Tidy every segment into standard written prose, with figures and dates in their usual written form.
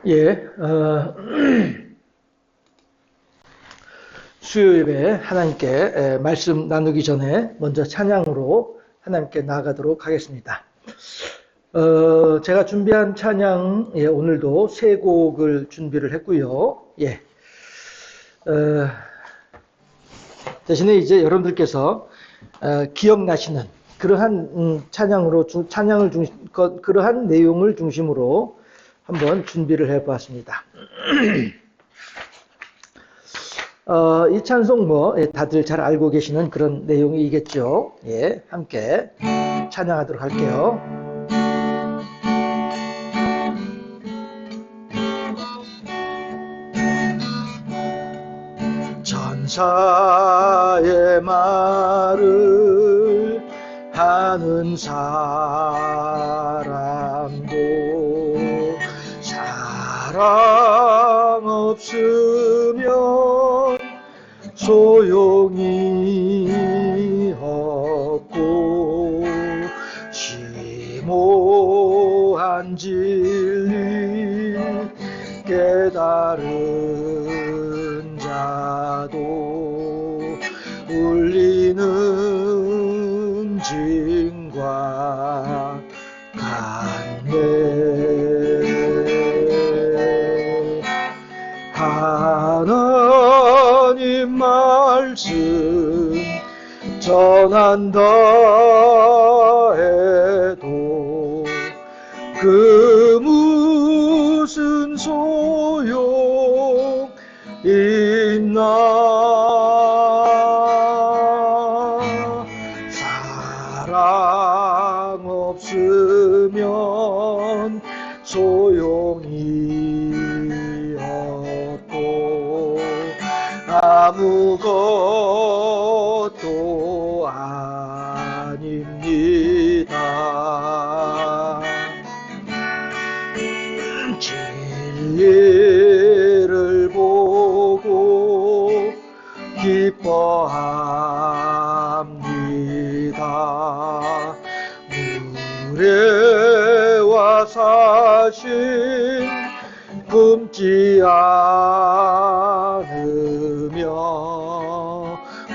예, 수요 예배 하나님께 말씀 나누기 전에 먼저 찬양으로 하나님께 나아가도록 하겠습니다. 제가 준비한 찬양, 오늘도 세 곡을 준비를 했고요. 대신에 이제 여러분들께서 기억나시는 그러한 그러한 내용을 중심으로 한번 준비를 해보았습니다. 이 찬송 다들 잘 알고 계시는 그런 내용이겠죠. 함께 찬양하도록 할게요. 천사의 말을 하는 사람도 사랑 없으면 소용이 없고 심오한 진리 깨달은 자도 울리는 징과 같네. 하나님 말씀 전한다 해도 그 무슨 소용 있나. 사랑 없으면 소용이 없고 아무것도 아닙니다. 진리를 보고 기뻐합니다. 무례와 사신 굶지 않으며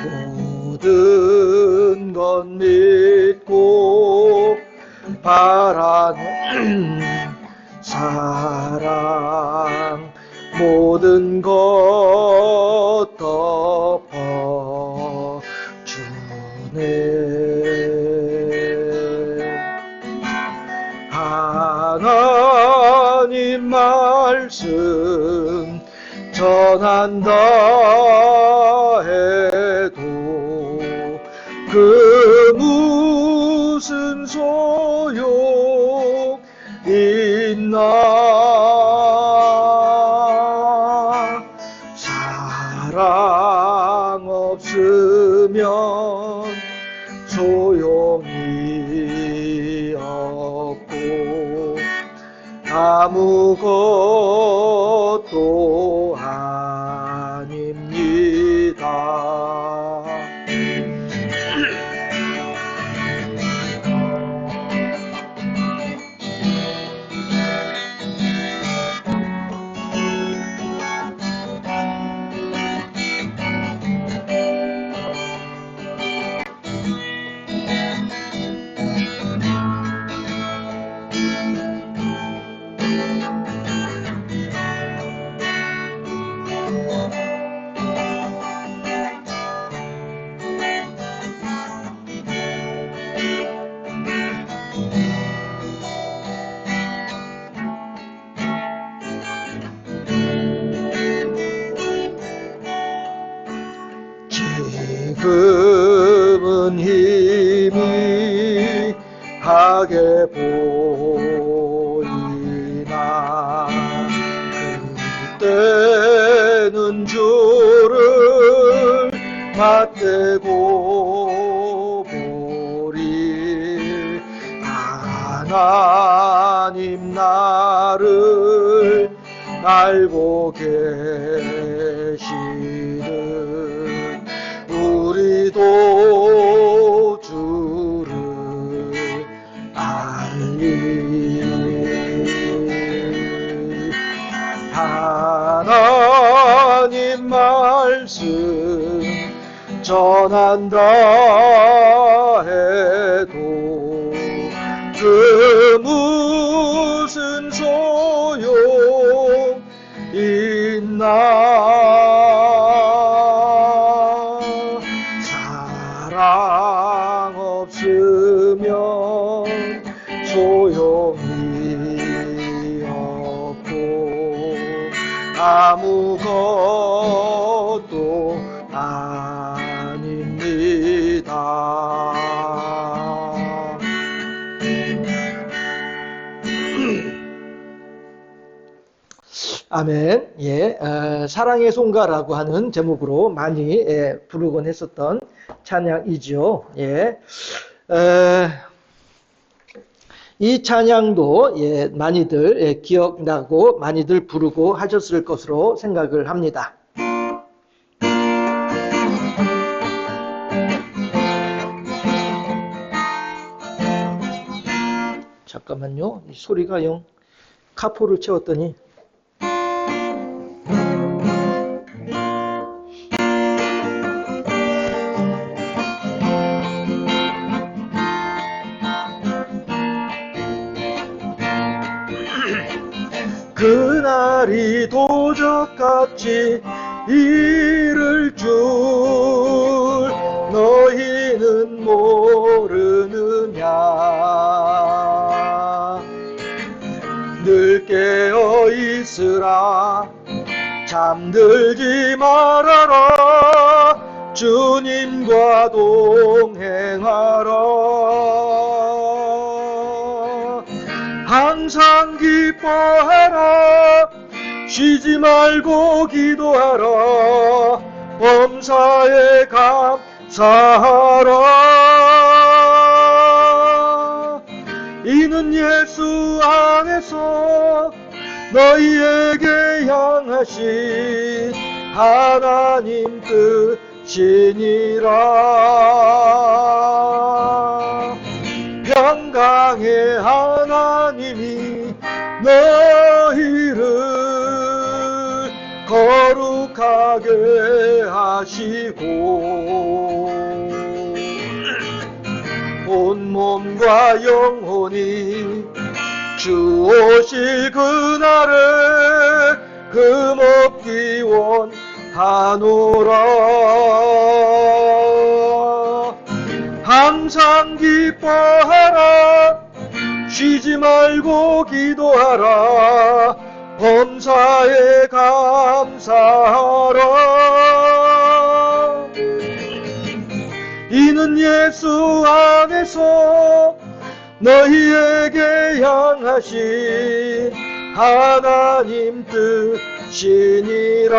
모든 것 믿고 바라는 사랑 모든 것 덮어주네. 하나님 말씀 전한다 해도 그 무슨 소용 있나. 사랑 없으면 소용이 없고 아무것도 아닙니다. 지금은 희미하게 보이나 그때는 주를 맞대고 보리. 하나님 나를 알고 계시는 우리도 주를 알리. 말씀 전한다 해도 그 무슨 소용 있나. 사랑 없으면 소용이 없고 아무것도 아닙니다. 아멘. 예, 사랑의 송가라고 하는 제목으로 많이 부르곤 했었던 찬양이죠. 예, 이 찬양도 많이들 기억나고 많이들 부르고 하셨을 것으로 생각을 합니다. 잠깐만요. 이 소리가 영 카포를 채웠더니 그날이 도적같이 이를 줄 너희는 모르느냐. 늘 깨어 있으라 잠들지 말아라 주님과 동행하라. 항상 기뻐하라 쉬지 말고 기도하라 범사에 감사하라. 이는 예수 안에서 너희에게 향하신 하나님 뜻이니라. 평강의 하나님이 너희를 거룩하게 하시고 온몸과 영혼이 주 오실 그날에 금없기 원하노라. 항상 기뻐하라 쉬지 말고 기도하라 범사에 감사하라. 이는 예수 안에서 너희에게 향하신 하나님 뜻이니라.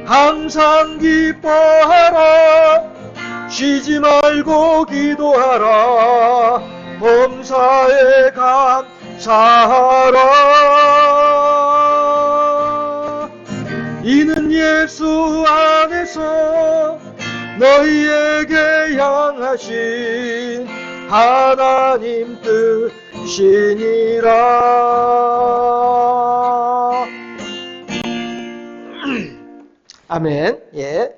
항상 기뻐하라 쉬지 말고 기도하라 범사에 감사하라. 이는 예수 안에서 너희에게 향하신 하나님 뜻이니라. 아멘. 예.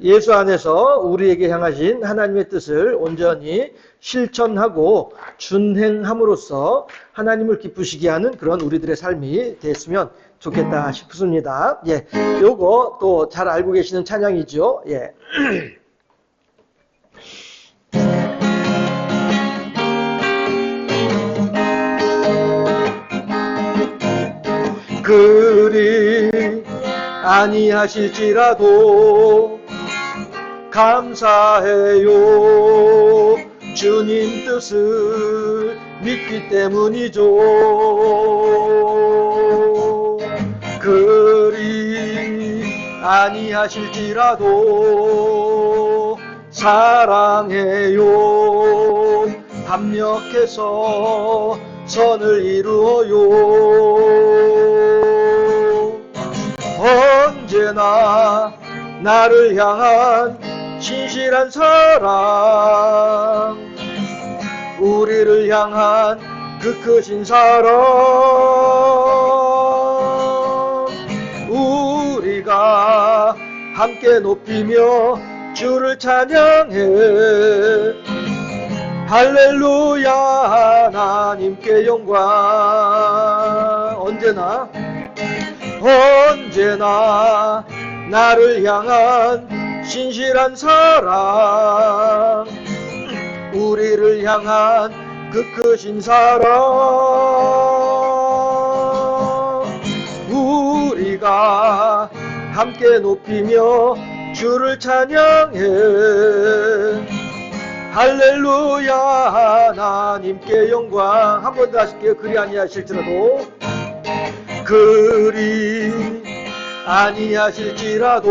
예수 안에서 우리에게 향하신 하나님의 뜻을 온전히 실천하고 준행함으로써 하나님을 기쁘시게 하는 그런 우리들의 삶이 됐으면 좋겠다 싶습니다. 예. 요거 또 잘 알고 계시는 찬양이죠. 예. 그리 아니하실지라도 감사해요 주님 뜻을 믿기 때문이죠. 그리 아니하실지라도 사랑해요 합력해서 선을 이루어요. 언제나 나를 향한 신실한 사랑 우리를 향한 그 크신 사랑 우리가 함께 높이며 주를 찬양해. 할렐루야 하나님께 영광. 언제나 나를 향한 신실한 사랑, 우리를 향한 그 크신 사랑, 우리가 함께 높이며 주를 찬양해. 할렐루야 하나님께 영광. 한 번 더 하실게요. 그리 아니하실지라도, 그리 아니하실지라도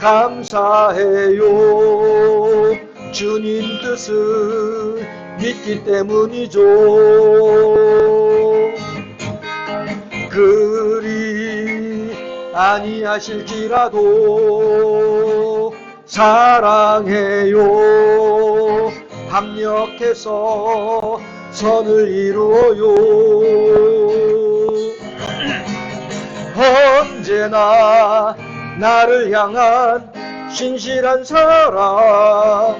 감사해요. 주님 뜻을 믿기 때문이죠. 그리 아니하실지라도 사랑해요. 합력해서 선을 이루어요. 언제나 나를 향한 신실한 사랑,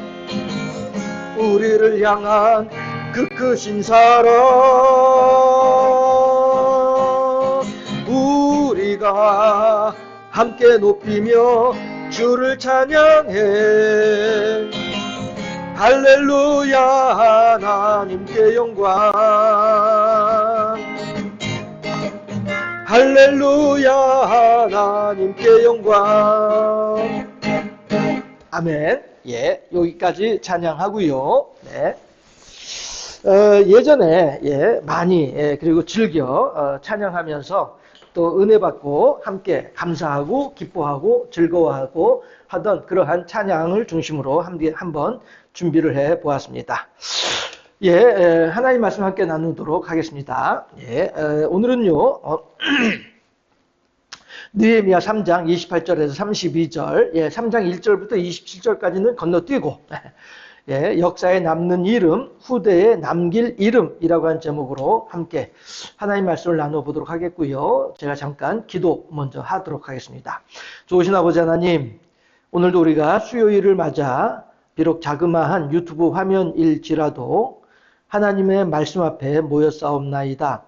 우리를 향한 그 크신 사랑, 우리가 함께 높이며 주를 찬양해. 할렐루야 하나님께 영광. 할렐루야 하나님께 영광. 아멘. 예, 여기까지 찬양하고요. 네. 예전에 많이 그리고 즐겨 찬양하면서 또 은혜 받고 함께 감사하고 기뻐하고 즐거워하고 하던 그러한 찬양을 중심으로 한번 준비를 해 보았습니다. 하나님 말씀 함께 나누도록 하겠습니다. 오늘은요, 느헤미야 3장 28절에서 32절, 3장 1절부터 27절까지는 건너뛰고, 역사에 남는 이름, 후대에 남길 이름이라고 하는 제목으로 함께 하나님 말씀을 나눠보도록 하겠고요. 제가 잠깐 기도 먼저 하도록 하겠습니다. 좋으신 아버지 하나님, 오늘도 우리가 수요일을 맞아 비록 자그마한 유튜브 화면일지라도 하나님의 말씀 앞에 모였사옵나이다.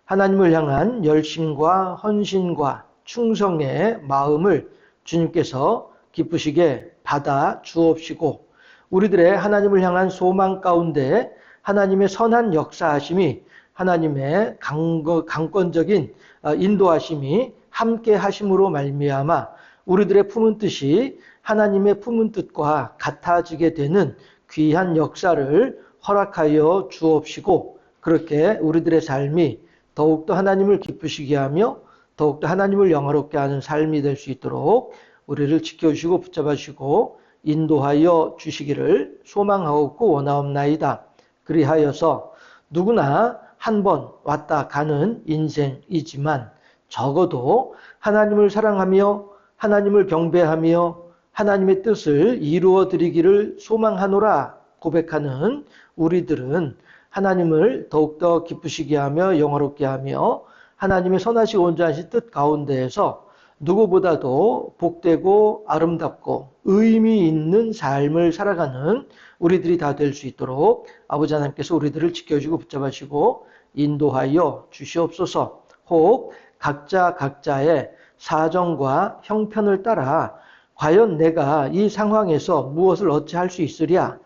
하나님을 향한 열심과 헌신과 충성의 마음을 주님께서 기쁘시게 받아 주옵시고, 우리들의 하나님을 향한 소망 가운데 하나님의 선한 역사하심이, 하나님의 강권적인 인도하심이 함께 하심으로 말미암아 우리들의 품은 뜻이 하나님의 품은 뜻과 같아지게 되는 귀한 역사를 허락하여 주옵시고, 그렇게 우리들의 삶이 더욱더 하나님을 기쁘시게 하며 더욱더 하나님을 영화롭게 하는 삶이 될 수 있도록 우리를 지켜주시고 붙잡아 주시고 인도하여 주시기를 소망하옵고 원하옵나이다. 그리하여서 누구나 한 번 왔다 가는 인생이지만 적어도 하나님을 사랑하며 하나님을 경배하며 하나님의 뜻을 이루어 드리기를 소망하노라 고백하는 우리들은 하나님을 더욱더 기쁘시게 하며 영화롭게 하며 하나님의 선하시고 온전하신 뜻 가운데에서 누구보다도 복되고 아름답고 의미 있는 삶을 살아가는 우리들이 다 될 수 있도록 아버지 하나님께서 우리들을 지켜주고 붙잡아주시고 인도하여 주시옵소서. 혹 각자 각자의 사정과 형편을 따라 과연 내가 이 상황에서 무엇을 어찌할 수 있으랴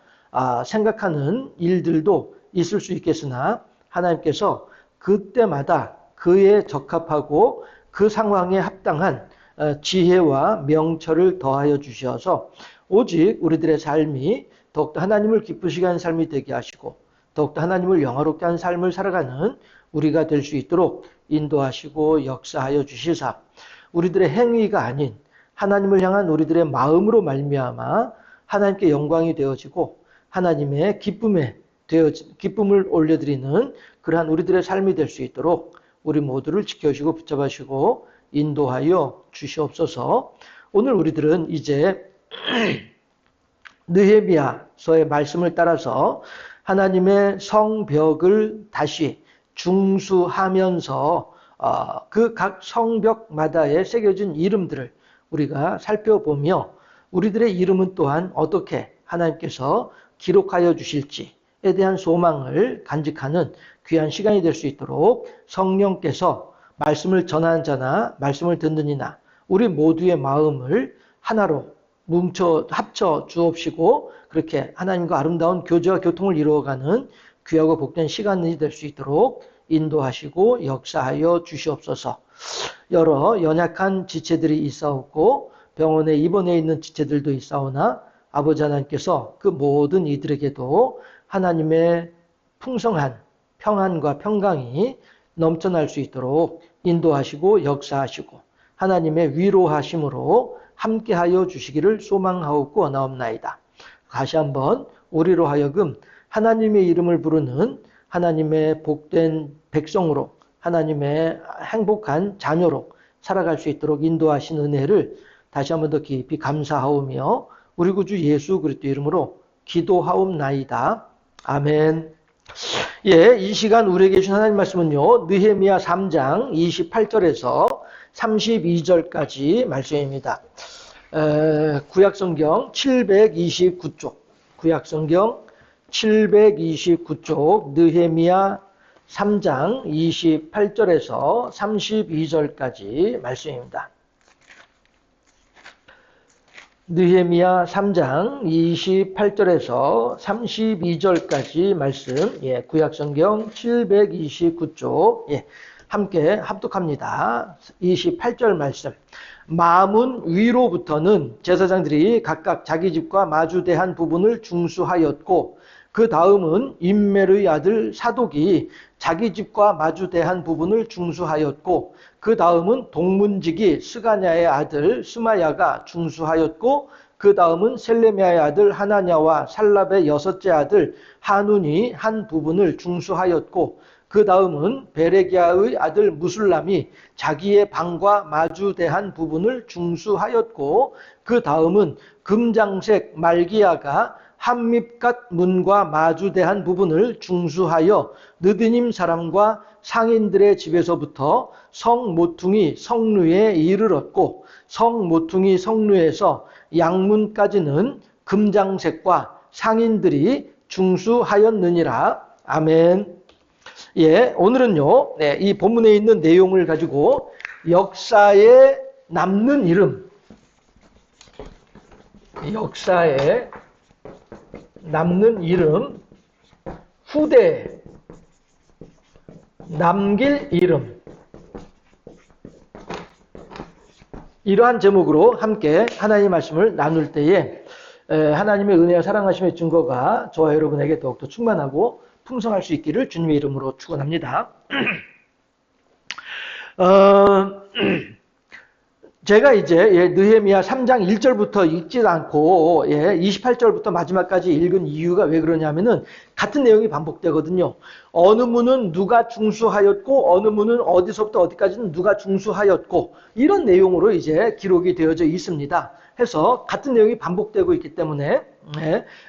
생각하는 일들도 있을 수 있겠으나 하나님께서 그때마다 그에 적합하고 그 상황에 합당한 지혜와 명철을 더하여 주셔서 오직 우리들의 삶이 더욱더 하나님을 기쁘시게 하는 삶이 되게 하시고 더욱더 하나님을 영화롭게 하는 삶을 살아가는 우리가 될 수 있도록 인도하시고 역사하여 주시사 우리들의 행위가 아닌 하나님을 향한 우리들의 마음으로 말미암아 하나님께 영광이 되어지고 하나님의 기쁨을 올려드리는 그러한 우리들의 삶이 될 수 있도록 우리 모두를 지켜주시고 붙잡아주시고 인도하여 주시옵소서. 오늘 우리들은 이제 느헤미야서의 말씀을 따라서 하나님의 성벽을 다시 중수하면서 그 각 성벽마다에 새겨진 이름들을 우리가 살펴보며 우리들의 이름은 또한 어떻게 하나님께서 기록하여 주실지에 대한 소망을 간직하는 귀한 시간이 될 수 있도록 성령께서 말씀을 전하는 자나 말씀을 듣는 이나 우리 모두의 마음을 하나로 합쳐 주옵시고 그렇게 하나님과 아름다운 교제와 교통을 이루어가는 귀하고 복된 시간이 될 수 있도록 인도하시고 역사하여 주시옵소서. 여러 연약한 지체들이 있사옵고 병원에 입원해 있는 지체들도 있사오나 아버지 하나님께서 그 모든 이들에게도 하나님의 풍성한 평안과 평강이 넘쳐날 수 있도록 인도하시고 역사하시고 하나님의 위로하심으로 함께하여 주시기를 소망하옵고 원하옵나이다. 다시 한번 우리로 하여금 하나님의 이름을 부르는 하나님의 복된 백성으로 하나님의 행복한 자녀로 살아갈 수 있도록 인도하신 은혜를 다시 한번 더 깊이 감사하오며 우리 구주 예수 그리스도 이름으로 기도하옵나이다. 아멘. 예, 이 시간 우리에게 주신 하나님 말씀은요. 느헤미야 3장 28절에서 32절까지 말씀입니다. 구약성경 729쪽, 구약성경 729쪽 느헤미야 3장 28절에서 32절까지 말씀입니다. 느헤미야 3장 28절에서 32절까지 말씀, 예, 구약성경 729쪽, 예, 함께 합독합니다. 28절 말씀. 마문 위로부터는 제사장들이 각각 자기 집과 마주대한 부분을 중수하였고 그 다음은 임멜의 아들 사독이 자기 집과 마주대한 부분을 중수하였고 그 다음은 동문지기 스가냐의 아들 스마야가 중수하였고 그 다음은 셀레미야의 아들 하나냐와 살랍의 여섯째 아들 하눈이 한 부분을 중수하였고 그 다음은 베레기야의 아들 무술람이 자기의 방과 마주대한 부분을 중수하였고 그 다음은 금장색 말기야가 한밉갓 문과 마주대한 부분을 중수하여 느드님 사람과 상인들의 집에서부터 성모퉁이 성루에 이르렀고 성모퉁이 성루에서 양문까지는 금장색과 상인들이 중수하였느니라. 아멘. 예, 오늘은요, 네, 이 본문에 있는 내용을 가지고 역사에 남는 이름, 역사에 남는 이름, 후대에 남길 이름, 이러한 제목으로 함께 하나님의 말씀을 나눌 때에 하나님의 은혜와 사랑하심의 증거가 저와 여러분에게 더욱더 충만하고 풍성할 수 있기를 주님의 이름으로 축원합니다. 제가 이제 느헤미야 3장 1절부터 읽지 않고 28절부터 마지막까지 읽은 이유가 왜 그러냐면은 같은 내용이 반복되거든요. 어느 문은 누가 중수하였고 어느 문은 어디서부터 어디까지는 누가 중수하였고 이런 내용으로 이제 기록이 되어져 있습니다. 해서 같은 내용이 반복되고 있기 때문에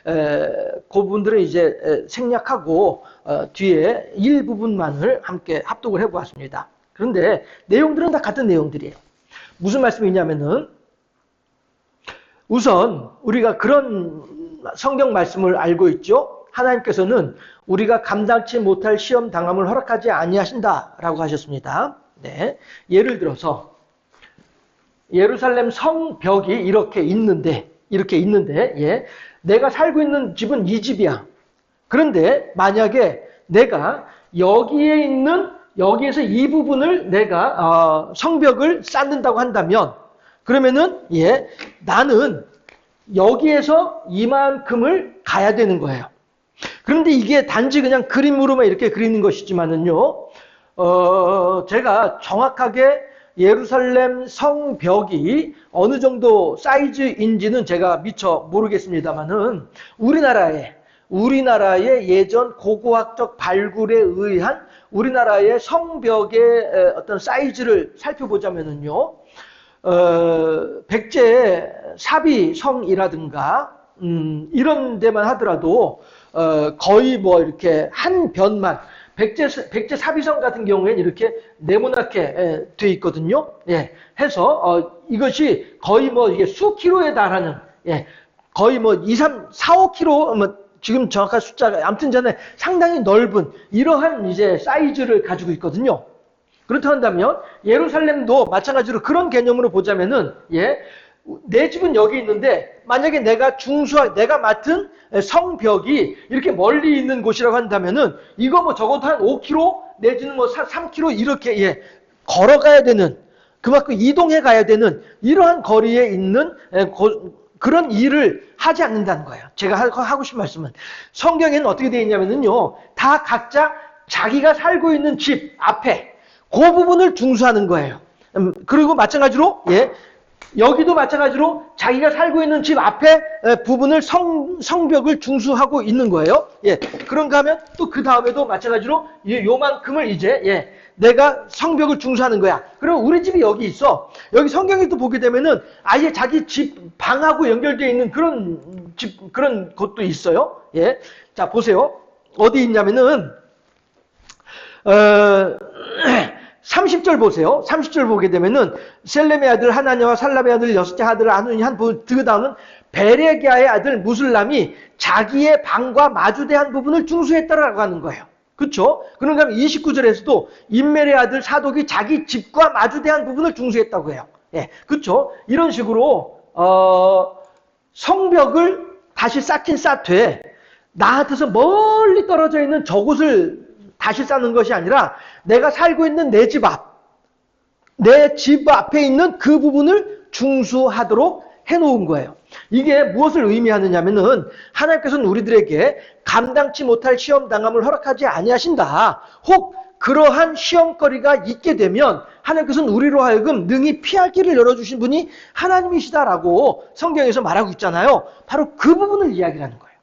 그 부분들을 이제 생략하고 뒤에 일부분만을 함께 합독을 해보았습니다. 그런데 내용들은 다 같은 내용들이에요. 무슨 말씀이냐면은 우선 우리가 그런 성경 말씀을 알고 있죠. 하나님께서는 우리가 감당치 못할 시험 당함을 허락하지 아니하신다라고 하셨습니다. 네. 예를 들어서 예루살렘 성벽이 이렇게 있는데 예. 내가 살고 있는 집은 이 집이야. 그런데 만약에 내가 여기에서 이 부분을 내가 성벽을 쌓는다고 한다면 그러면은 나는 여기에서 이만큼을 가야 되는 거예요. 그런데 이게 단지 그냥 그림으로만 이렇게 그리는 것이지만은요, 제가 정확하게 예루살렘 성벽이 어느 정도 사이즈인지는 제가 미처 모르겠습니다만은 우리나라의 예전 고고학적 발굴에 의한 우리나라의 성벽의 어떤 사이즈를 살펴보자면은요, 백제 사비성이라든가 이런 데만 하더라도 거의 뭐 이렇게 한 변만 백제 사비성 같은 경우에는 이렇게 네모나게 돼 있거든요. 예, 해서 이것이 거의 뭐 이게 수 킬로에 달하는, 예, 거의 뭐 2, 3, 4, 5킬로, 뭐 지금 정확한 숫자가 아무튼 전에 상당히 넓은 이러한 이제 사이즈를 가지고 있거든요. 그렇다 한다면 예루살렘도 마찬가지로 그런 개념으로 보자면은, 예, 내 집은 여기 있는데 만약에 내가 내가 맡은 성벽이 이렇게 멀리 있는 곳이라고 한다면은 이거 뭐 적어도 한 5km 내지는 뭐 3km 이렇게, 예, 걸어가야 되는, 그만큼 이동해 가야 되는 이러한 거리에 있는 그런 일을 하지 않는다는 거예요. 제가 하고 싶은 말씀은 성경에는 어떻게 되어 있냐면요, 다 각자 자기가 살고 있는 집 앞에 그 부분을 중수하는 거예요. 그리고 마찬가지로, 예, 여기도 마찬가지로 자기가 살고 있는 집 앞에 부분을 성벽을 중수하고 있는 거예요. 예, 그런가 하면 또 그 다음에도 마찬가지로 요만큼을 이제, 예, 내가 성벽을 중수하는 거야. 그럼 우리 집이 여기 있어. 여기 성경에 또 보게 되면은 아예 자기 집 방하고 연결되어 있는 그런 곳도 있어요. 예, 자 보세요. 어디 있냐면은 30절 보세요. 30절 보게 되면은 셀렘의 아들 하나냐와 살람의 아들 여섯째 아들 아누니 그 다음은 베레기야의 아들 무술람이 자기의 방과 마주대한 부분을 중수했다라고 하는 거예요. 그렇죠? 그런가 하면 29절에서도 임멜의 아들 사독이 자기 집과 마주대한 부분을 중수했다고 해요. 예, 그렇죠? 이런 식으로 성벽을 다시 쌓긴 쌓되 나한테서 멀리 떨어져 있는 저곳을 다시 쌓는 것이 아니라 내가 살고 있는 내 집 앞에 있는 그 부분을 중수하도록 해놓은 거예요. 이게 무엇을 의미하느냐면은 하나님께서는 우리들에게 감당치 못할 시험 당함을 허락하지 아니하신다. 혹 그러한 시험거리가 있게 되면 하나님께서는 우리로 하여금 능히 피할 길을 열어주신 분이 하나님이시다라고 성경에서 말하고 있잖아요. 바로 그 부분을 이야기하는 거예요.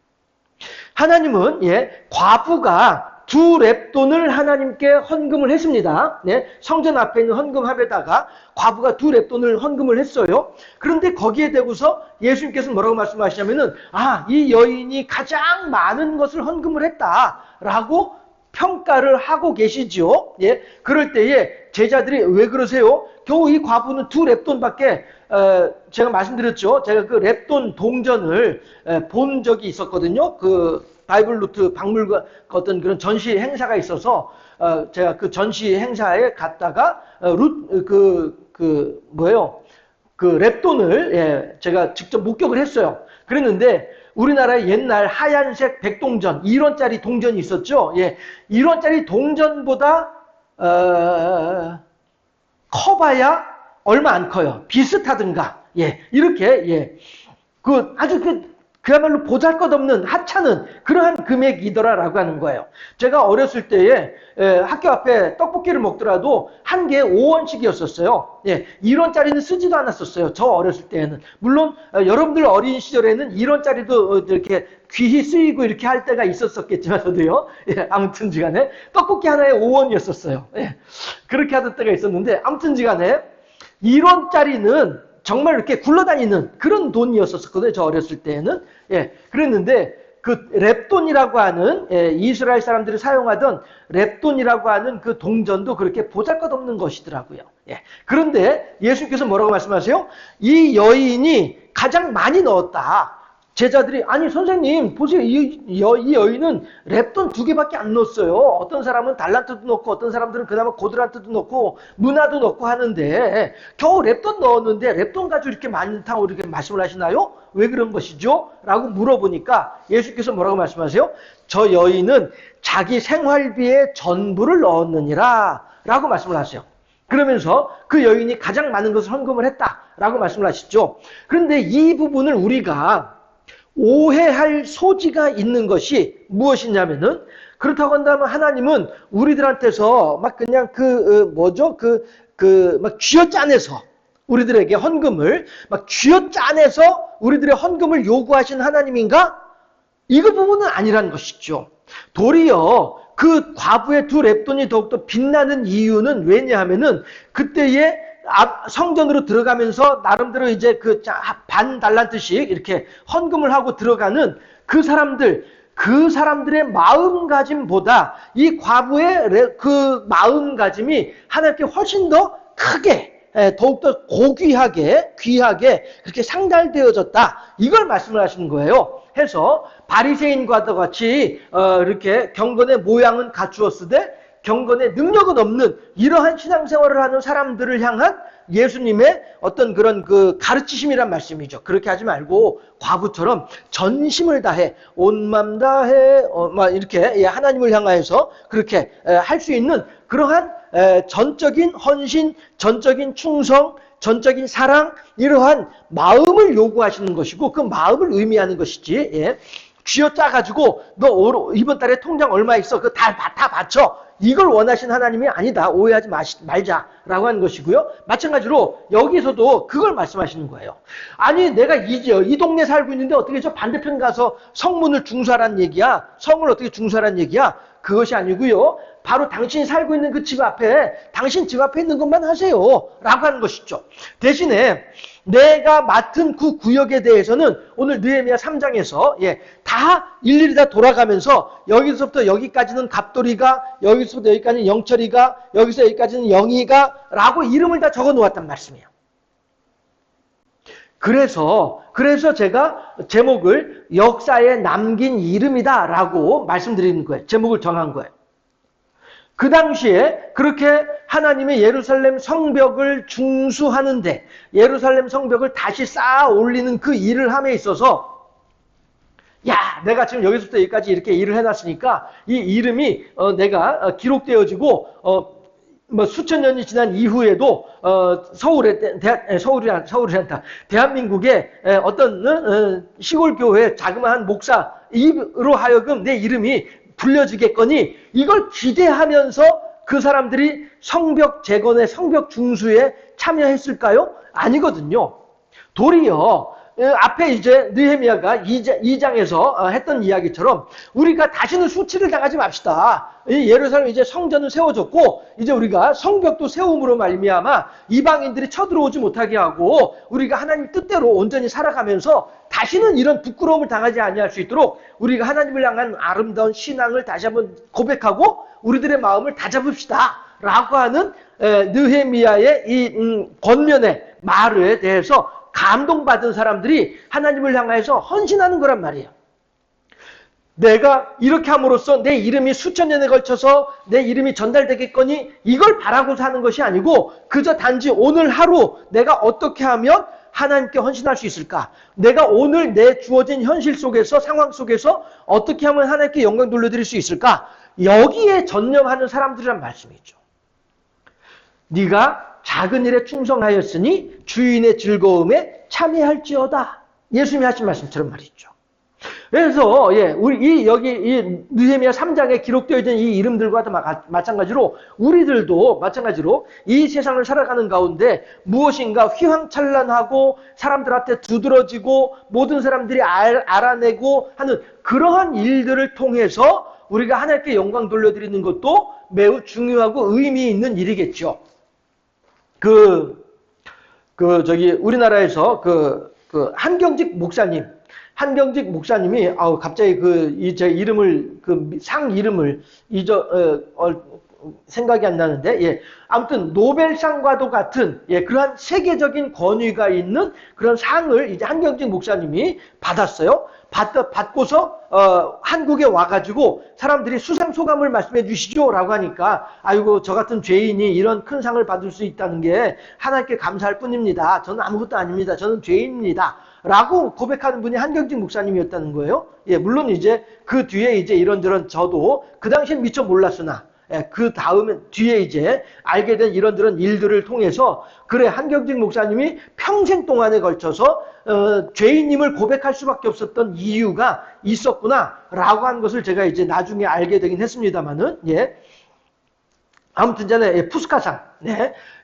하나님은, 예, 과부가 2렙돈을 하나님께 헌금을 했습니다. 네, 성전 앞에 있는 헌금함에다가 과부가 2렙돈을 헌금을 했어요. 그런데 거기에 대고서 예수님께서는 뭐라고 말씀하시냐면은, 이 여인이 가장 많은 것을 헌금을 했다라고 평가를 하고 계시죠. 예, 그럴 때에 제자들이 왜 그러세요? 겨우 이 과부는 2렙돈밖에, 제가 말씀드렸죠. 제가 그 렙돈 동전을 본 적이 있었거든요. 그 바이블 루트 박물관 어떤 그런 전시 행사가 있어서 제가 그 전시 행사에 갔다가 그 렙돈을, 예, 제가 직접 목격을 했어요. 그랬는데 우리나라에 옛날 하얀색 백동전 1원짜리 동전이 있었죠. 예, 1원짜리 동전보다 커봐야 얼마 안 커요. 비슷하든가, 예, 이렇게, 예, 아주 그야말로 보잘것없는 하찮은 그러한 금액이더라라고 하는 거예요. 제가 어렸을 때에 학교 앞에 떡볶이를 먹더라도 한 개에 5원씩이었었어요. 예, 1원짜리는 쓰지도 않았었어요. 저 어렸을 때에는. 물론 여러분들 어린 시절에는 1원짜리도 이렇게 귀히 쓰이고 이렇게 할 때가 있었겠지만서도요. 예, 아무튼지간에 떡볶이 하나에 5원이었었어요. 예, 그렇게 하던 때가 있었는데 아무튼지간에 1원짜리는 정말 이렇게 굴러다니는 그런 돈이었었거든요. 저 어렸을 때에는. 예, 그랬는데 그 렙돈이라고 하는, 예, 이스라엘 사람들이 사용하던 렙돈이라고 하는 그 동전도 그렇게 보잘것없는 것이더라고요. 예, 그런데 예수님께서 뭐라고 말씀하세요? 이 여인이 가장 많이 넣었다. 제자들이, 아니 선생님 보세요, 이 여인은 렙돈 2개밖에 안 넣었어요. 어떤 사람은 달란트도 넣고 어떤 사람들은 그나마 고드란트도 넣고 문화도 넣고 하는데 겨우 렙돈 넣었는데 렙돈 가지고 이렇게 많다고 이렇게 말씀을 하시나요? 왜 그런 것이죠? 라고 물어보니까 예수께서 뭐라고 말씀하세요? 저 여인은 자기 생활비의 전부를 넣었느니라 라고 말씀을 하세요. 그러면서 그 여인이 가장 많은 것을 헌금을 했다라고 말씀을 하시죠. 그런데 이 부분을 우리가 오해할 소지가 있는 것이 무엇이냐면은, 그렇다고 한다면 하나님은 우리들한테서 막 그냥 막 쥐어짜내서 우리들에게 헌금을 막 쥐어짜내서 우리들의 헌금을 요구하신 하나님인가? 이거 부분은 아니라는 것이죠. 도리어 그 과부의 2렙돈이 더욱더 빛나는 이유는 왜냐하면은 그때에 성전으로 들어가면서 나름대로 이제 반 달란트씩 이렇게 헌금을 하고 들어가는 그 사람들, 그 사람들의 마음가짐보다 이 과부의 그 마음가짐이 하나님께 훨씬 더 크게, 더욱더 고귀하게, 귀하게 그렇게 상달되어졌다. 이걸 말씀을 하시는 거예요. 해서 바리새인과도 같이 이렇게 경건의 모양은 갖추었으되 경건의 능력은 없는 이러한 신앙생활을 하는 사람들을 향한 예수님의 어떤 그런 그 가르치심이란 말씀이죠. 그렇게 하지 말고 과부처럼 전심을 다해, 온 맘 다해, 막 이렇게 하나님을 향하여서 그렇게 할 수 있는 그러한 전적인 헌신, 전적인 충성, 전적인 사랑, 이러한 마음을 요구하시는 것이고 그 마음을 의미하는 것이지. 예. 쥐어짜가지고 너 이번 달에 통장 얼마 있어? 그거 다 바쳐. 이걸 원하신 하나님이 아니다. 오해하지 말자라고 하는 것이고요. 마찬가지로 여기서도 그걸 말씀하시는 거예요. 아니 내가 이 동네 살고 있는데 어떻게 저 반대편 가서 성문을 중수하라는 얘기야? 성을 어떻게 중수하라는 얘기야? 그것이 아니고요. 바로 당신이 살고 있는 그 집 앞에 당신 집 앞에 있는 것만 하세요 라고 하는 것이죠. 대신에 내가 맡은 그 구역에 대해서는 오늘 느헤미야 3장에서 다 일일이 다 돌아가면서 여기서부터 여기까지는 갑돌이가, 여기서부터 여기까지는 영철이가, 여기서 여기까지는 영희가 라고 이름을 다 적어 놓았단 말씀이에요. 그래서 제가 제목을 역사에 남긴 이름이다 라고 말씀드리는 거예요. 제목을 정한 거예요. 그 당시에 그렇게 하나님의 예루살렘 성벽을 중수하는데 예루살렘 성벽을 다시 쌓아 올리는 그 일을 함에 있어서 내가 지금 여기서부터 여기까지 이렇게 일을 해놨으니까 이 이름이 내가 기록되어지고 뭐 수천 년이 지난 이후에도 서울이란다. 대한민국의 어떤 시골 교회 자그마한 목사로 하여금 내 이름이 불려지겠거니 이걸 기대하면서 그 사람들이 성벽 재건의 성벽 중수에 참여했을까요? 아니거든요. 도리어 앞에 이제 느헤미야가 2장에서 했던 이야기처럼 우리가 다시는 수치를 당하지 맙시다. 예루살렘 이제 성전을 세워줬고 이제 우리가 성벽도 세움으로 말미암아 이방인들이 쳐들어오지 못하게 하고 우리가 하나님 뜻대로 온전히 살아가면서 다시는 이런 부끄러움을 당하지 아니할 수 있도록 우리가 하나님을 향한 아름다운 신앙을 다시 한번 고백하고 우리들의 마음을 다잡읍시다 라고 하는 느헤미야의 이 권면의 말에 대해서 감동받은 사람들이 하나님을 향해서 헌신하는 거란 말이에요. 내가 이렇게 함으로써 내 이름이 수천 년에 걸쳐서 내 이름이 전달되겠거니 이걸 바라고서 하는 것이 아니고 그저 단지 오늘 하루 내가 어떻게 하면 하나님께 헌신할 수 있을까? 내가 오늘 내 주어진 현실 속에서 상황 속에서 어떻게 하면 하나님께 영광 돌려드릴 수 있을까? 여기에 전념하는 사람들이란 말씀이죠. 네가 작은 일에 충성하였으니 주인의 즐거움에 참여할지어다. 예수님이 하신 말씀처럼 말이죠. 그래서 우리 여기 느헤미야 3장에 기록되어 있는 이 이름들과도 마찬가지로 우리들도 마찬가지로 이 세상을 살아가는 가운데 무엇인가 휘황찬란하고 사람들한테 두드러지고 모든 사람들이 알아내고 하는 그러한 일들을 통해서 우리가 하나님께 영광 돌려드리는 것도 매우 중요하고 의미 있는 일이겠죠. 우리나라에서 한경직 목사님이 갑자기 제 이름을 상 이름을 생각이 안 나는데 아무튼 노벨상과도 같은 그러한 세계적인 권위가 있는 그런 상을 이제 한경직 목사님이 받았어요. 받고서 한국에 와가지고 사람들이 수상 소감을 말씀해 주시죠라고 하니까 아이고 저 같은 죄인이 이런 큰 상을 받을 수 있다는 게 하나님께 감사할 뿐입니다. 저는 아무것도 아닙니다. 저는 죄인입니다. 라고 고백하는 분이 한경직 목사님이었다는 거예요. 물론 이제 그 뒤에 이제 이런저런 저도 그 당시엔 미처 몰랐으나 그 다음에 뒤에 이제 알게 된 이런저런 일들을 통해서 그래 한경직 목사님이 평생 동안에 걸쳐서 죄인임을 고백할 수밖에 없었던 이유가 있었구나 라고 하는 것을 제가 이제 나중에 알게 되긴 했습니다만은 아무튼 전에 푸스카상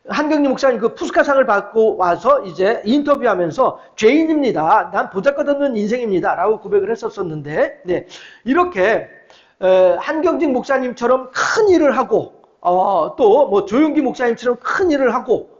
한경직 목사님 그 푸스카상을 받고 와서 이제 인터뷰하면서 죄인입니다. 난 보잘것없는 인생입니다. 라고 고백을 했었었는데 이렇게 한경직 목사님처럼 큰 일을 하고 또 뭐 조용기 목사님처럼 큰 일을 하고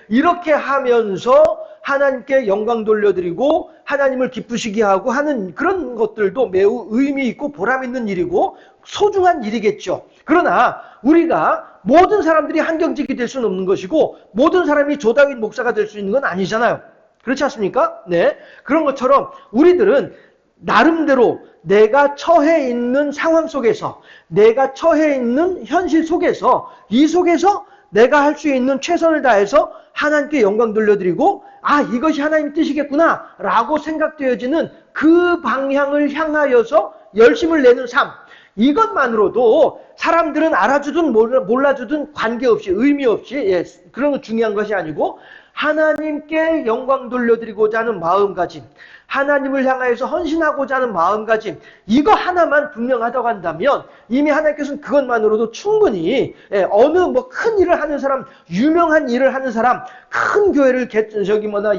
이렇게 하면서 하나님께 영광 돌려드리고 하나님을 기쁘시게 하고 하는 그런 것들도 매우 의미 있고 보람 있는 일이고 소중한 일이겠죠. 그러나 우리가 모든 사람들이 한경직이 될 수는 없는 것이고 모든 사람이 조다윗 목사가 될 수 있는 건 아니잖아요. 그렇지 않습니까? 네. 그런 것처럼 우리들은 나름대로 내가 처해 있는 상황 속에서, 내가 처해 있는 현실 속에서, 이 속에서 내가 할 수 있는 최선을 다해서 하나님께 영광 돌려드리고, 아, 이것이 하나님의 뜻이겠구나 라고 생각되어지는 그 방향을 향하여서 열심을 내는 삶, 이것만으로도 사람들은 알아주든 몰라주든 관계없이, 의미 없이, 예, 그런 건 중요한 것이 아니고 하나님께 영광 돌려드리고자 하는 마음가짐, 하나님을 향하여서 헌신하고자 하는 마음가짐, 이거 하나만 분명하다고 한다면 이미 하나님께서는 그것만으로도 충분히, 예, 어느 뭐 큰 일을 하는 사람, 유명한 일을 하는 사람, 큰 교회를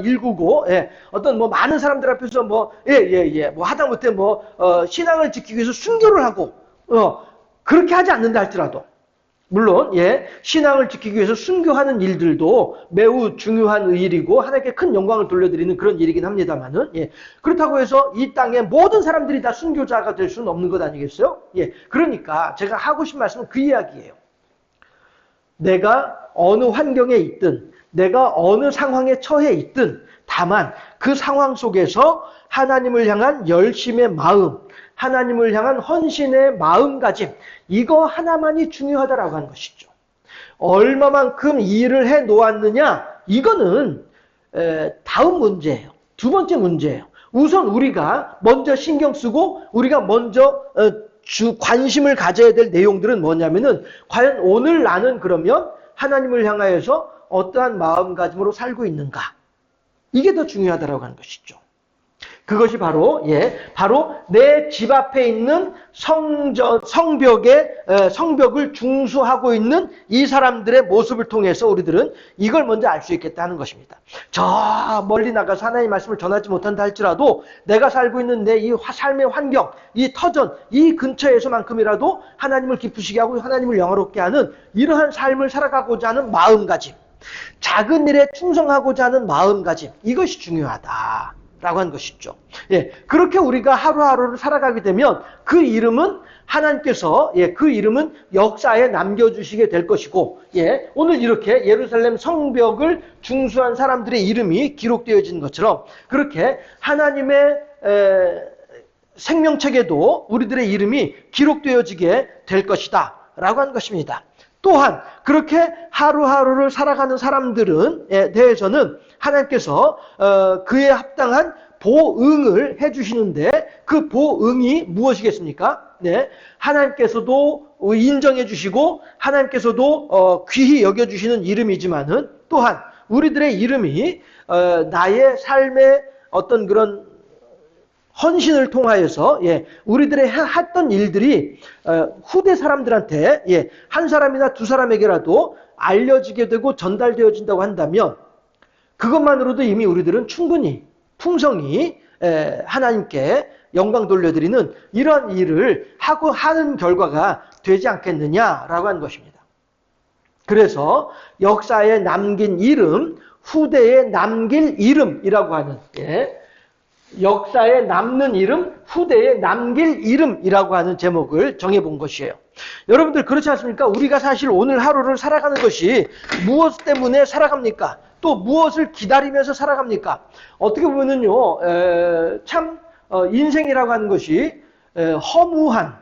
일구고, 예, 어떤 뭐 많은 사람들 앞에서 뭐 하다못해 신앙을 지키기 위해서 순교를 하고, 그렇게 하지 않는다 할지라도, 물론, 예, 신앙을 지키기 위해서 순교하는 일들도 매우 중요한 일이고 하나님께 큰 영광을 돌려드리는 그런 일이긴 합니다만은, 예, 그렇다고 해서 이 땅에 모든 사람들이 다 순교자가 될 수는 없는 것 아니겠어요? 예, 그러니까 제가 하고 싶은 말씀은 그 이야기예요. 내가 어느 환경에 있든, 내가 어느 상황에 처해 있든, 다만 그 상황 속에서 하나님을 향한 열심의 마음, 하나님을 향한 헌신의 마음가짐, 이거 하나만이 중요하다라고 하는 것이죠. 얼마만큼 일을 해 놓았느냐, 이거는 다음 문제예요. 두 번째 문제예요. 우선 우리가 먼저 신경 쓰고 우리가 먼저 관심을 가져야 될 내용들은 뭐냐면은, 과연 오늘 나는 그러면 하나님을 향하여서 어떠한 마음가짐으로 살고 있는가, 이게 더 중요하다라고 하는 것이죠. 그것이 바로, 예, 바로 내 집 앞에 있는 성벽을 중수하고 있는 이 사람들의 모습을 통해서 우리들은 이걸 먼저 알 수 있겠다는 것입니다. 저 멀리 나가서 하나님의 말씀을 전하지 못한다 할지라도 내가 살고 있는 내 이 삶의 환경, 이 터전, 이 근처에서만큼이라도 하나님을 기쁘시게 하고 하나님을 영화롭게 하는 이러한 삶을 살아가고자 하는 마음가짐, 작은 일에 충성하고자 하는 마음가짐, 이것이 중요하다 라고 하는 것이죠. 예, 그렇게 우리가 하루하루를 살아가게 되면 그 이름은 하나님께서, 예, 그 이름은 역사에 남겨주시게 될 것이고, 예, 오늘 이렇게 예루살렘 성벽을 중수한 사람들의 이름이 기록되어진 것처럼 그렇게 하나님의 생명책에도 우리들의 이름이 기록되어지게 될 것이다 라고 하는 것입니다. 또한 그렇게 하루하루를 살아가는 사람들에 대해서는 하나님께서 그에 합당한 보응을 해주시는데, 그 보응이 무엇이겠습니까? 네, 하나님께서도 인정해 주시고 하나님께서도 귀히 여겨주시는 이름이지만은, 또한 우리들의 이름이 나의 삶의 어떤 그런 헌신을 통하여서, 예, 우리들의 했던 일들이 후대 사람들한테, 예, 한 사람이나 두 사람에게라도 알려지게 되고 전달되어진다고 한다면 그것만으로도 이미 우리들은 충분히 풍성히 하나님께 영광 돌려드리는 이런 일을 하고 하는 결과가 되지 않겠느냐라고 하는 것입니다. 그래서 역사에 남긴 이름, 후대에 남길 이름이라고 하는, 예, 역사에 남는 이름, 후대에 남길 이름이라고 하는 제목을 정해본 것이에요. 여러분들 그렇지 않습니까? 우리가 사실 오늘 하루를 살아가는 것이 무엇 때문에 살아갑니까? 또 무엇을 기다리면서 살아갑니까? 어떻게 보면은요, 인생이라고 하는 것이 허무한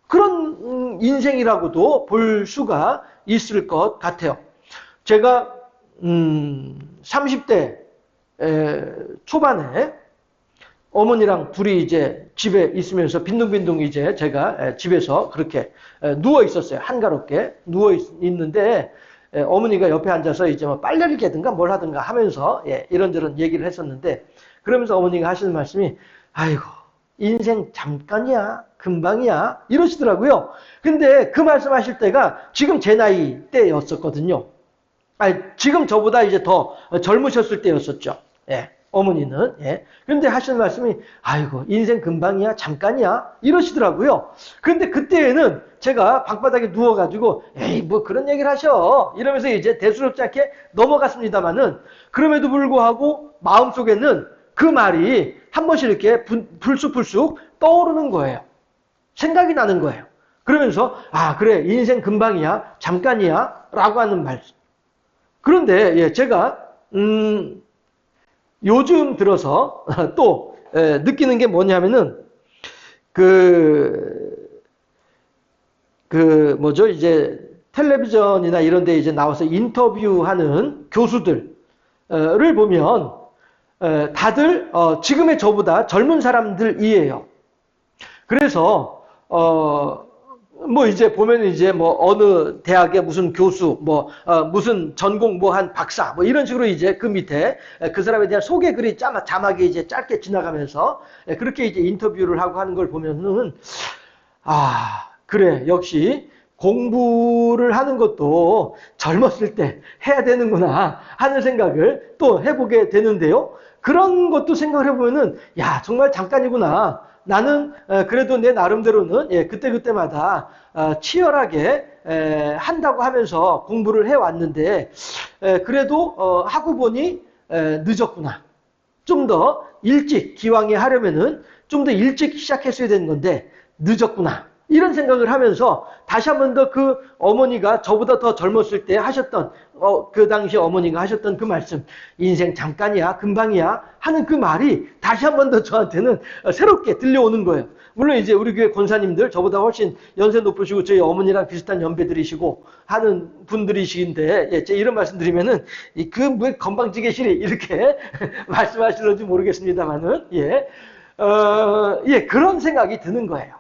그런 인생이라고도 볼 수가 있을 것 같아요. 제가 30대 초반에 어머니랑 둘이 이제 집에 있으면서 빈둥빈둥 이제 제가 집에서 그렇게 누워 있었어요. 한가롭게 누워 있는데 어머니가 옆에 앉아서 이제 뭐 빨래를 개든가 뭘 하든가 하면서, 예, 이런저런 얘기를 했었는데, 그러면서 어머니가 하시는 말씀이, 아이고, 인생 잠깐이야, 금방이야, 이러시더라고요. 근데 그 말씀하실 때가 지금 제 나이 때였었거든요. 아니, 지금 저보다 이제 더 젊으셨을 때였었죠. 예, 어머니는. 예. 근데 하시는 말씀이, 아이고, 인생 금방이야, 잠깐이야, 이러시더라고요. 근데 그때에는 제가 방바닥에 누워가지고, 에이, 뭐 그런 얘기를 하셔, 이러면서 이제 대수롭지 않게 넘어갔습니다만은, 그럼에도 불구하고 마음속에는 그 말이 한 번씩 이렇게 불쑥불쑥 떠오르는 거예요. 생각이 나는 거예요. 그러면서 아 그래 인생 금방이야 잠깐이야 라고 하는 말씀. 그런데 예, 제가 요즘 들어서 또 느끼는 게 뭐냐면은 뭐죠 이제 텔레비전이나 이런 데 이제 나와서 인터뷰하는 교수들을 보면 다들 지금의 저보다 젊은 사람들이에요. 그래서 뭐 이제 보면 이제 뭐 어느 대학의 무슨 교수 무슨 전공 뭐 한 박사 뭐 이런 식으로 이제 그 밑에 그 사람에 대한 소개 글이 자막이 이제 짧게 지나가면서 그렇게 이제 인터뷰를 하고 하는 걸 보면은 아 그래 역시 공부를 하는 것도 젊었을 때 해야 되는구나 하는 생각을 또 해보게 되는데요. 그런 것도 생각을 해보면은 야 정말 잠깐이구나. 나는 그래도 내 나름대로는 그때그때마다 치열하게 한다고 하면서 공부를 해왔는데 그래도 하고 보니 늦었구나. 좀 더 일찍 기왕에 하려면은 좀 더 일찍 시작했어야 되는 건데 늦었구나. 이런 생각을 하면서 다시 한 번 더 그 어머니가 저보다 더 젊었을 때 하셨던 그 당시 어머니가 하셨던 그 말씀 인생 잠깐이야 금방이야 하는 그 말이 다시 한 번 더 저한테는 새롭게 들려오는 거예요. 물론 이제 우리 교회 권사님들 저보다 훨씬 연세 높으시고 저희 어머니랑 비슷한 연배들이시고 하는 분들이시긴데 제 이런 말씀 드리면은 그 뭐 건방지게시리 이렇게 말씀하실런지 모르겠습니다만은 그런 생각이 드는 거예요.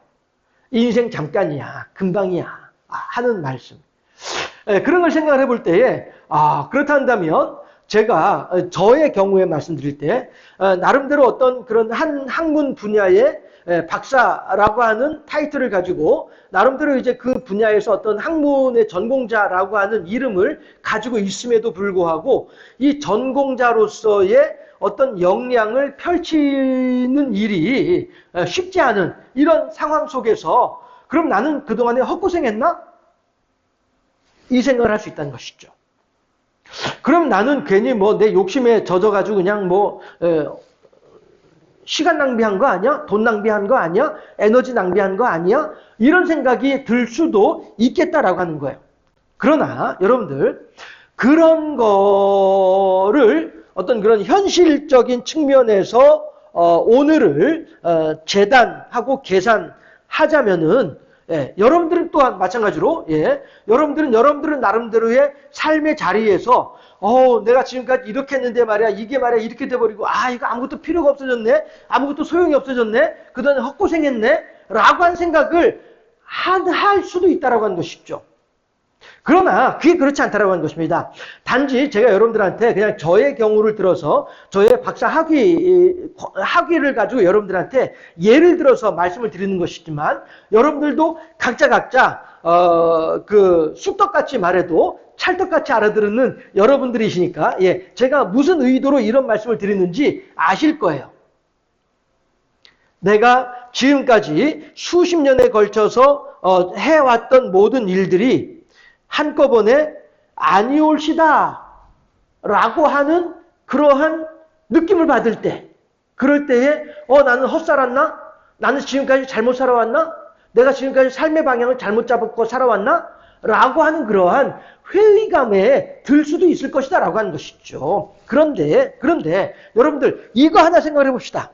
인생 잠깐이야, 금방이야 하는 말씀. 그런 걸 생각을 해볼 때에 그렇다면 제가 저의 경우에 말씀드릴 때 나름대로 어떤 그런 한 학문 분야의 박사라고 하는 타이틀을 가지고 나름대로 이제 그 분야에서 어떤 학문의 전공자라고 하는 이름을 가지고 있음에도 불구하고 이 전공자로서의 어떤 역량을 펼치는 일이 쉽지 않은 이런 상황 속에서 그럼 나는 그동안에 헛고생했나? 이 생각을 할 수 있다는 것이죠. 그럼 나는 괜히 뭐 내 욕심에 젖어가지고 그냥 시간 낭비한 거 아니야? 돈 낭비한 거 아니야? 에너지 낭비한 거 아니야? 이런 생각이 들 수도 있겠다라고 하는 거예요. 그러나 여러분들 그런 거를 어떤 그런 현실적인 측면에서 오늘을 재단하고 계산하자면은 여러분들은 또한 마찬가지로 여러분들은 나름대로의 삶의 자리에서 내가 지금까지 이렇게 했는데 말이야 이게 말이야 이렇게 돼버리고 이거 아무것도 필요가 없어졌네 아무것도 소용이 없어졌네 그동안에 헛고생했네 라고 한 생각을 할 수도 있다라고 하는 것이죠. 그러나 그게 그렇지 않다라고 하는 것입니다. 단지 제가 여러분들한테 그냥 저의 경우를 들어서 저의 박사 학위를 가지고 여러분들한테 예를 들어서 말씀을 드리는 것이지만 여러분들도 각자 그 쑥떡같이 말해도 찰떡같이 알아들는 여러분들이시니까 제가 무슨 의도로 이런 말씀을 드리는지 아실 거예요. 내가 지금까지 수십 년에 걸쳐서 해왔던 모든 일들이 한꺼번에 아니올시다 라고 하는 그러한 느낌을 받을 때 그럴 때에 나는 헛살았나? 나는 지금까지 잘못 살아왔나? 내가 지금까지 삶의 방향을 잘못 잡고 살아왔나? 라고 하는 그러한 회의감에 들 수도 있을 것이다 라고 하는 것이죠. 그런데 여러분들 이거 하나 생각해 봅시다.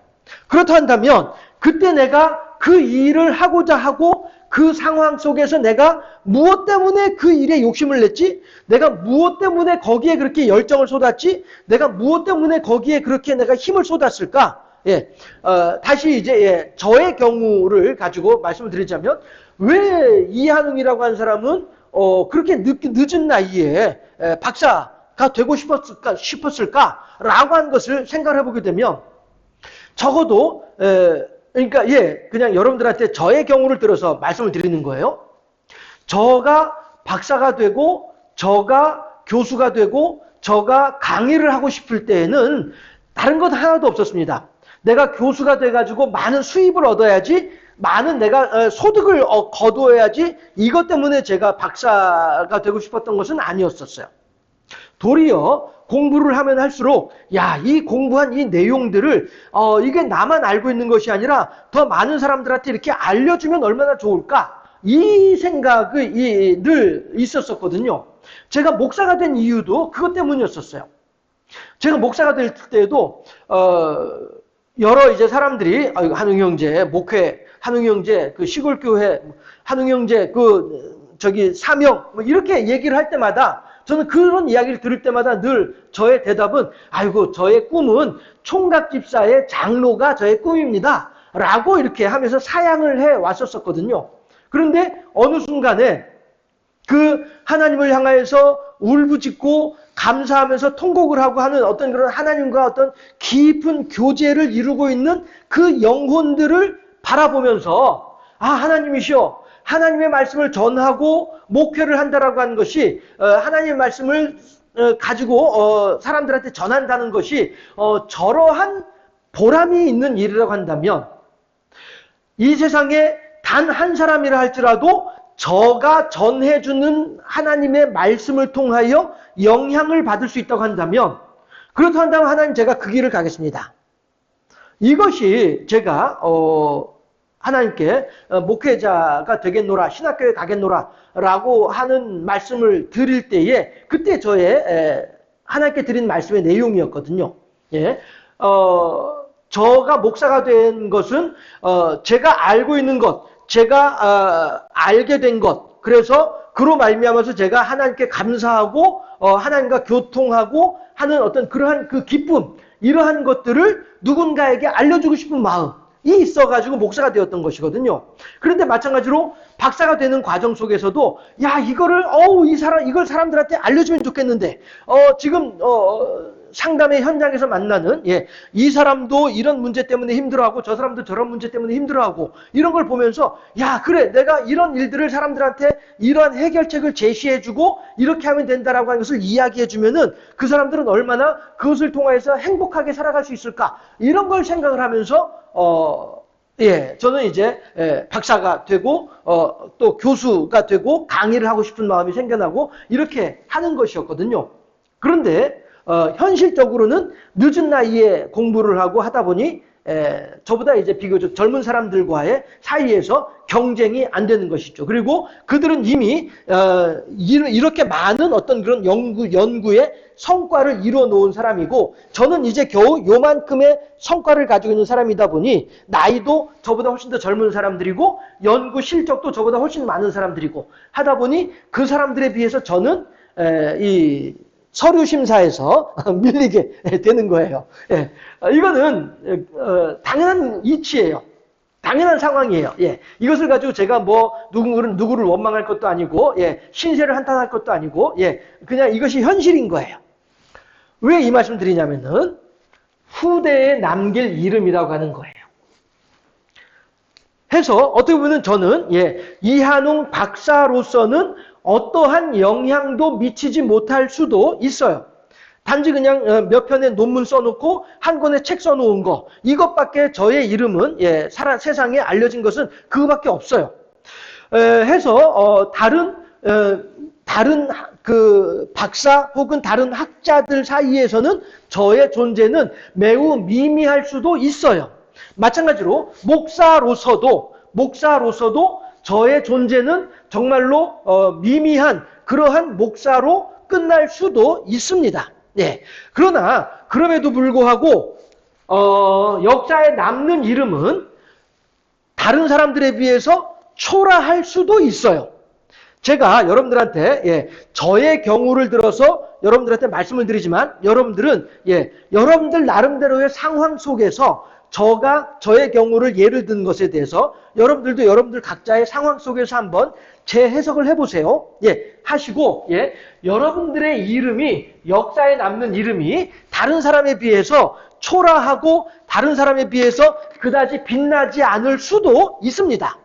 그렇다 한다면 그때 내가 그 일을 하고자 하고 그 상황 속에서 내가 무엇 때문에 그 일에 욕심을 냈지? 내가 무엇 때문에 거기에 그렇게 열정을 쏟았지? 내가 무엇 때문에 거기에 그렇게 내가 힘을 쏟았을까? 다시 이제 저의 경우를 가지고 말씀을 드리자면 왜 이한웅이라고 하는 사람은 그렇게 늦은 나이에 박사가 되고 싶었을까라고 하는 것을 생각을 해보게 되면 적어도 그러니까 그냥 여러분들한테 저의 경우를 들어서 말씀을 드리는 거예요. 저가 박사가 되고 저가 교수가 되고 저가 강의를 하고 싶을 때에는 다른 것 하나도 없었습니다. 내가 교수가 돼가지고 많은 수입을 얻어야지 많은 내가 소득을 거두어야지 이것 때문에 제가 박사가 되고 싶었던 것은 아니었었어요. 도리어 공부를 하면 할수록 야, 이 공부한 이 내용들을 이게 나만 알고 있는 것이 아니라 더 많은 사람들한테 이렇게 알려주면 얼마나 좋을까? 이 생각이 늘 있었었거든요. 제가 목사가 된 이유도 그것 때문이었었어요. 제가 목사가 될 때도 여러 이제 사람들이 한웅 형제 목회, 한웅 형제 그 시골 교회, 한웅 형제 그 저기 사명 뭐 이렇게 얘기를 할 때마다 저는 그런 이야기를 들을 때마다 늘 저의 대답은 아이고 저의 꿈은 총각집사의 장로가 저의 꿈입니다. 라고 이렇게 하면서 사양을 해 왔었거든요. 그런데 어느 순간에 그 하나님을 향하여서 울부짖고 감사하면서 통곡을 하고 하는 어떤 그런 하나님과 어떤 깊은 교제를 이루고 있는 그 영혼들을 바라보면서 아, 하나님이시여, 하나님의 말씀을 전하고 목회를 한다라고 하는 것이 하나님의 말씀을 가지고 사람들한테 전한다는 것이 저러한 보람이 있는 일이라고 한다면 이 세상에 단 한 사람이라 할지라도 저가 전해주는 하나님의 말씀을 통하여 영향을 받을 수 있다고 한다면 그렇다 한다면 하나님 제가 그 길을 가겠습니다. 이것이 제가 하나님께 목회자가 되겠노라, 신학교에 가겠노라 라고 하는 말씀을 드릴 때에 그때 저의 하나님께 드린 말씀의 내용이었거든요. 예. 저가 목사가 된 것은 제가 알고 있는 것, 제가 알게 된 것, 그래서 그로 말미암아서 제가 하나님께 감사하고 하나님과 교통하고 하는 어떤 그러한 그 기쁨, 이러한 것들을 누군가에게 알려주고 싶은 마음이 있어가지고 목사가 되었던 것이거든요. 그런데 마찬가지로 박사가 되는 과정 속에서도 야, 이거를 이걸 사람들한테 알려주면 좋겠는데 지금 상담의 현장에서 만나는 이 사람도 이런 문제 때문에 힘들어하고 저 사람도 저런 문제 때문에 힘들어하고 이런 걸 보면서 야, 그래, 내가 이런 일들을 사람들한테 이러한 해결책을 제시해주고 이렇게 하면 된다라고 하는 것을 이야기해주면은 그 사람들은 얼마나 그것을 통해서 행복하게 살아갈 수 있을까, 이런 걸 생각을 하면서 저는 이제 박사가 되고 또 교수가 되고 강의를 하고 싶은 마음이 생겨나고 이렇게 하는 것이었거든요. 그런데 현실적으로는 늦은 나이에 공부를 하고 하다 보니 저보다 이제 비교적 젊은 사람들과의 사이에서 경쟁이 안 되는 것이죠. 그리고 그들은 이미 이렇게 많은 어떤 그런 연구의 성과를 이루어 놓은 사람이고 저는 이제 겨우 요만큼의 성과를 가지고 있는 사람이다 보니 나이도 저보다 훨씬 더 젊은 사람들이고 연구 실적도 저보다 훨씬 많은 사람들이고 하다 보니 그 사람들에 비해서 저는 이 서류 심사에서 밀리게 되는 거예요. 이거는 당연한 이치예요. 당연한 상황이에요. 이것을 가지고 제가 뭐 누구를 원망할 것도 아니고 신세를 한탄할 것도 아니고 그냥 이것이 현실인 거예요. 왜 이 말씀 드리냐면은 후대에 남길 이름이라고 하는 거예요. 해서 어떻게 보면 저는 이한웅 박사로서는 어떠한 영향도 미치지 못할 수도 있어요. 단지 그냥 몇 편의 논문 써놓고 한 권의 책 써놓은 거, 이것밖에 저의 이름은 세상에 알려진 것은 그거밖에 없어요. 해서 다른 그 박사 혹은 다른 학자들 사이에서는 저의 존재는 매우 미미할 수도 있어요. 마찬가지로 목사로서도 저의 존재는 정말로 미미한 그러한 목사로 끝날 수도 있습니다. 그러나 그럼에도 불구하고 역사에 남는 이름은 다른 사람들에 비해서 초라할 수도 있어요. 제가 여러분들한테 저의 경우를 들어서 여러분들한테 말씀을 드리지만 여러분들은 여러분들 나름대로의 상황 속에서 저의 경우를 예를 든 것에 대해서 여러분들도 여러분들 각자의 상황 속에서 한번 재해석을 해보세요. 하시고 여러분들의 이름이 역사에 남는 이름이 다른 사람에 비해서 초라하고 다른 사람에 비해서 그다지 빛나지 않을 수도 있습니다.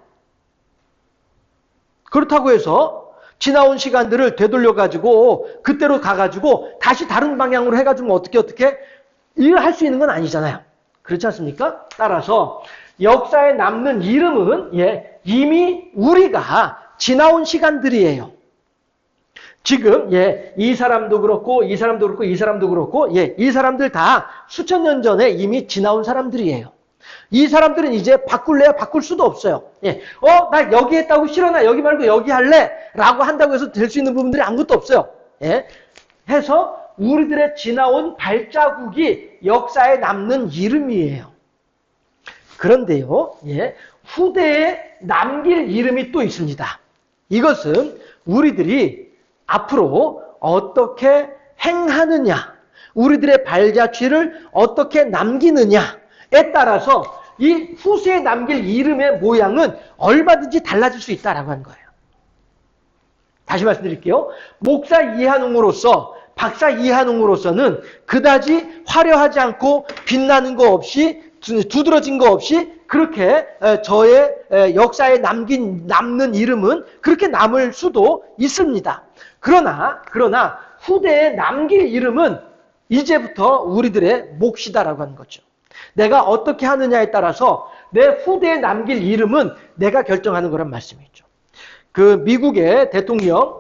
그렇다고 해서 지나온 시간들을 되돌려가지고 그때로 가가지고 다시 다른 방향으로 해가지고 어떻게 일을 할 수 있는 건 아니잖아요. 그렇지 않습니까? 따라서 역사에 남는 이름은 이미 우리가 지나온 시간들이에요. 지금 이 사람도 그렇고 이 사람도 그렇고 이 사람도 그렇고 이 사람들 다 수천 년 전에 이미 지나온 사람들이에요. 이 사람들은 이제 바꿀래야 바꿀 수도 없어요. 나 여기 했다고 싫어, 나 여기 말고 여기 할래 라고 한다고 해서 될 수 있는 부분들이 아무것도 없어요. 해서 우리들의 지나온 발자국이 역사에 남는 이름이에요. 그런데요, 후대에 남길 이름이 또 있습니다. 이것은 우리들이 앞으로 어떻게 행하느냐, 우리들의 발자취를 어떻게 남기느냐에 따라서 이 후세에 남길 이름의 모양은 얼마든지 달라질 수 있다라고 하는 거예요. 다시 말씀드릴게요. 목사 이한웅으로서, 박사 이한웅으로서는 그다지 화려하지 않고 빛나는 거 없이 두드러진 거 없이 그렇게 저의 역사에 남는 이름은 그렇게 남을 수도 있습니다. 그러나 후대에 남길 이름은 이제부터 우리들의 몫이다라고 하는 거죠. 내가 어떻게 하느냐에 따라서 내 후대에 남길 이름은 내가 결정하는 거란 말씀이죠. 그 미국의 대통령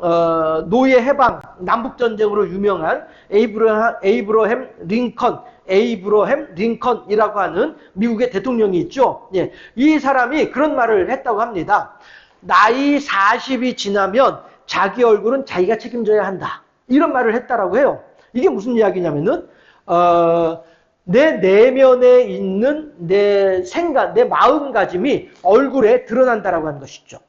노예 해방 남북전쟁으로 유명한 에이브러햄 링컨이라고 하는 미국의 대통령이 있죠. 이 사람이 그런 말을 했다고 합니다. 나이 40이 지나면 자기 얼굴은 자기가 책임져야 한다. 이런 말을 했다라고 해요. 이게 무슨 이야기냐면은 내 내면에 있는 내 생각, 내 마음가짐이 얼굴에 드러난다라고 하는 것이죠.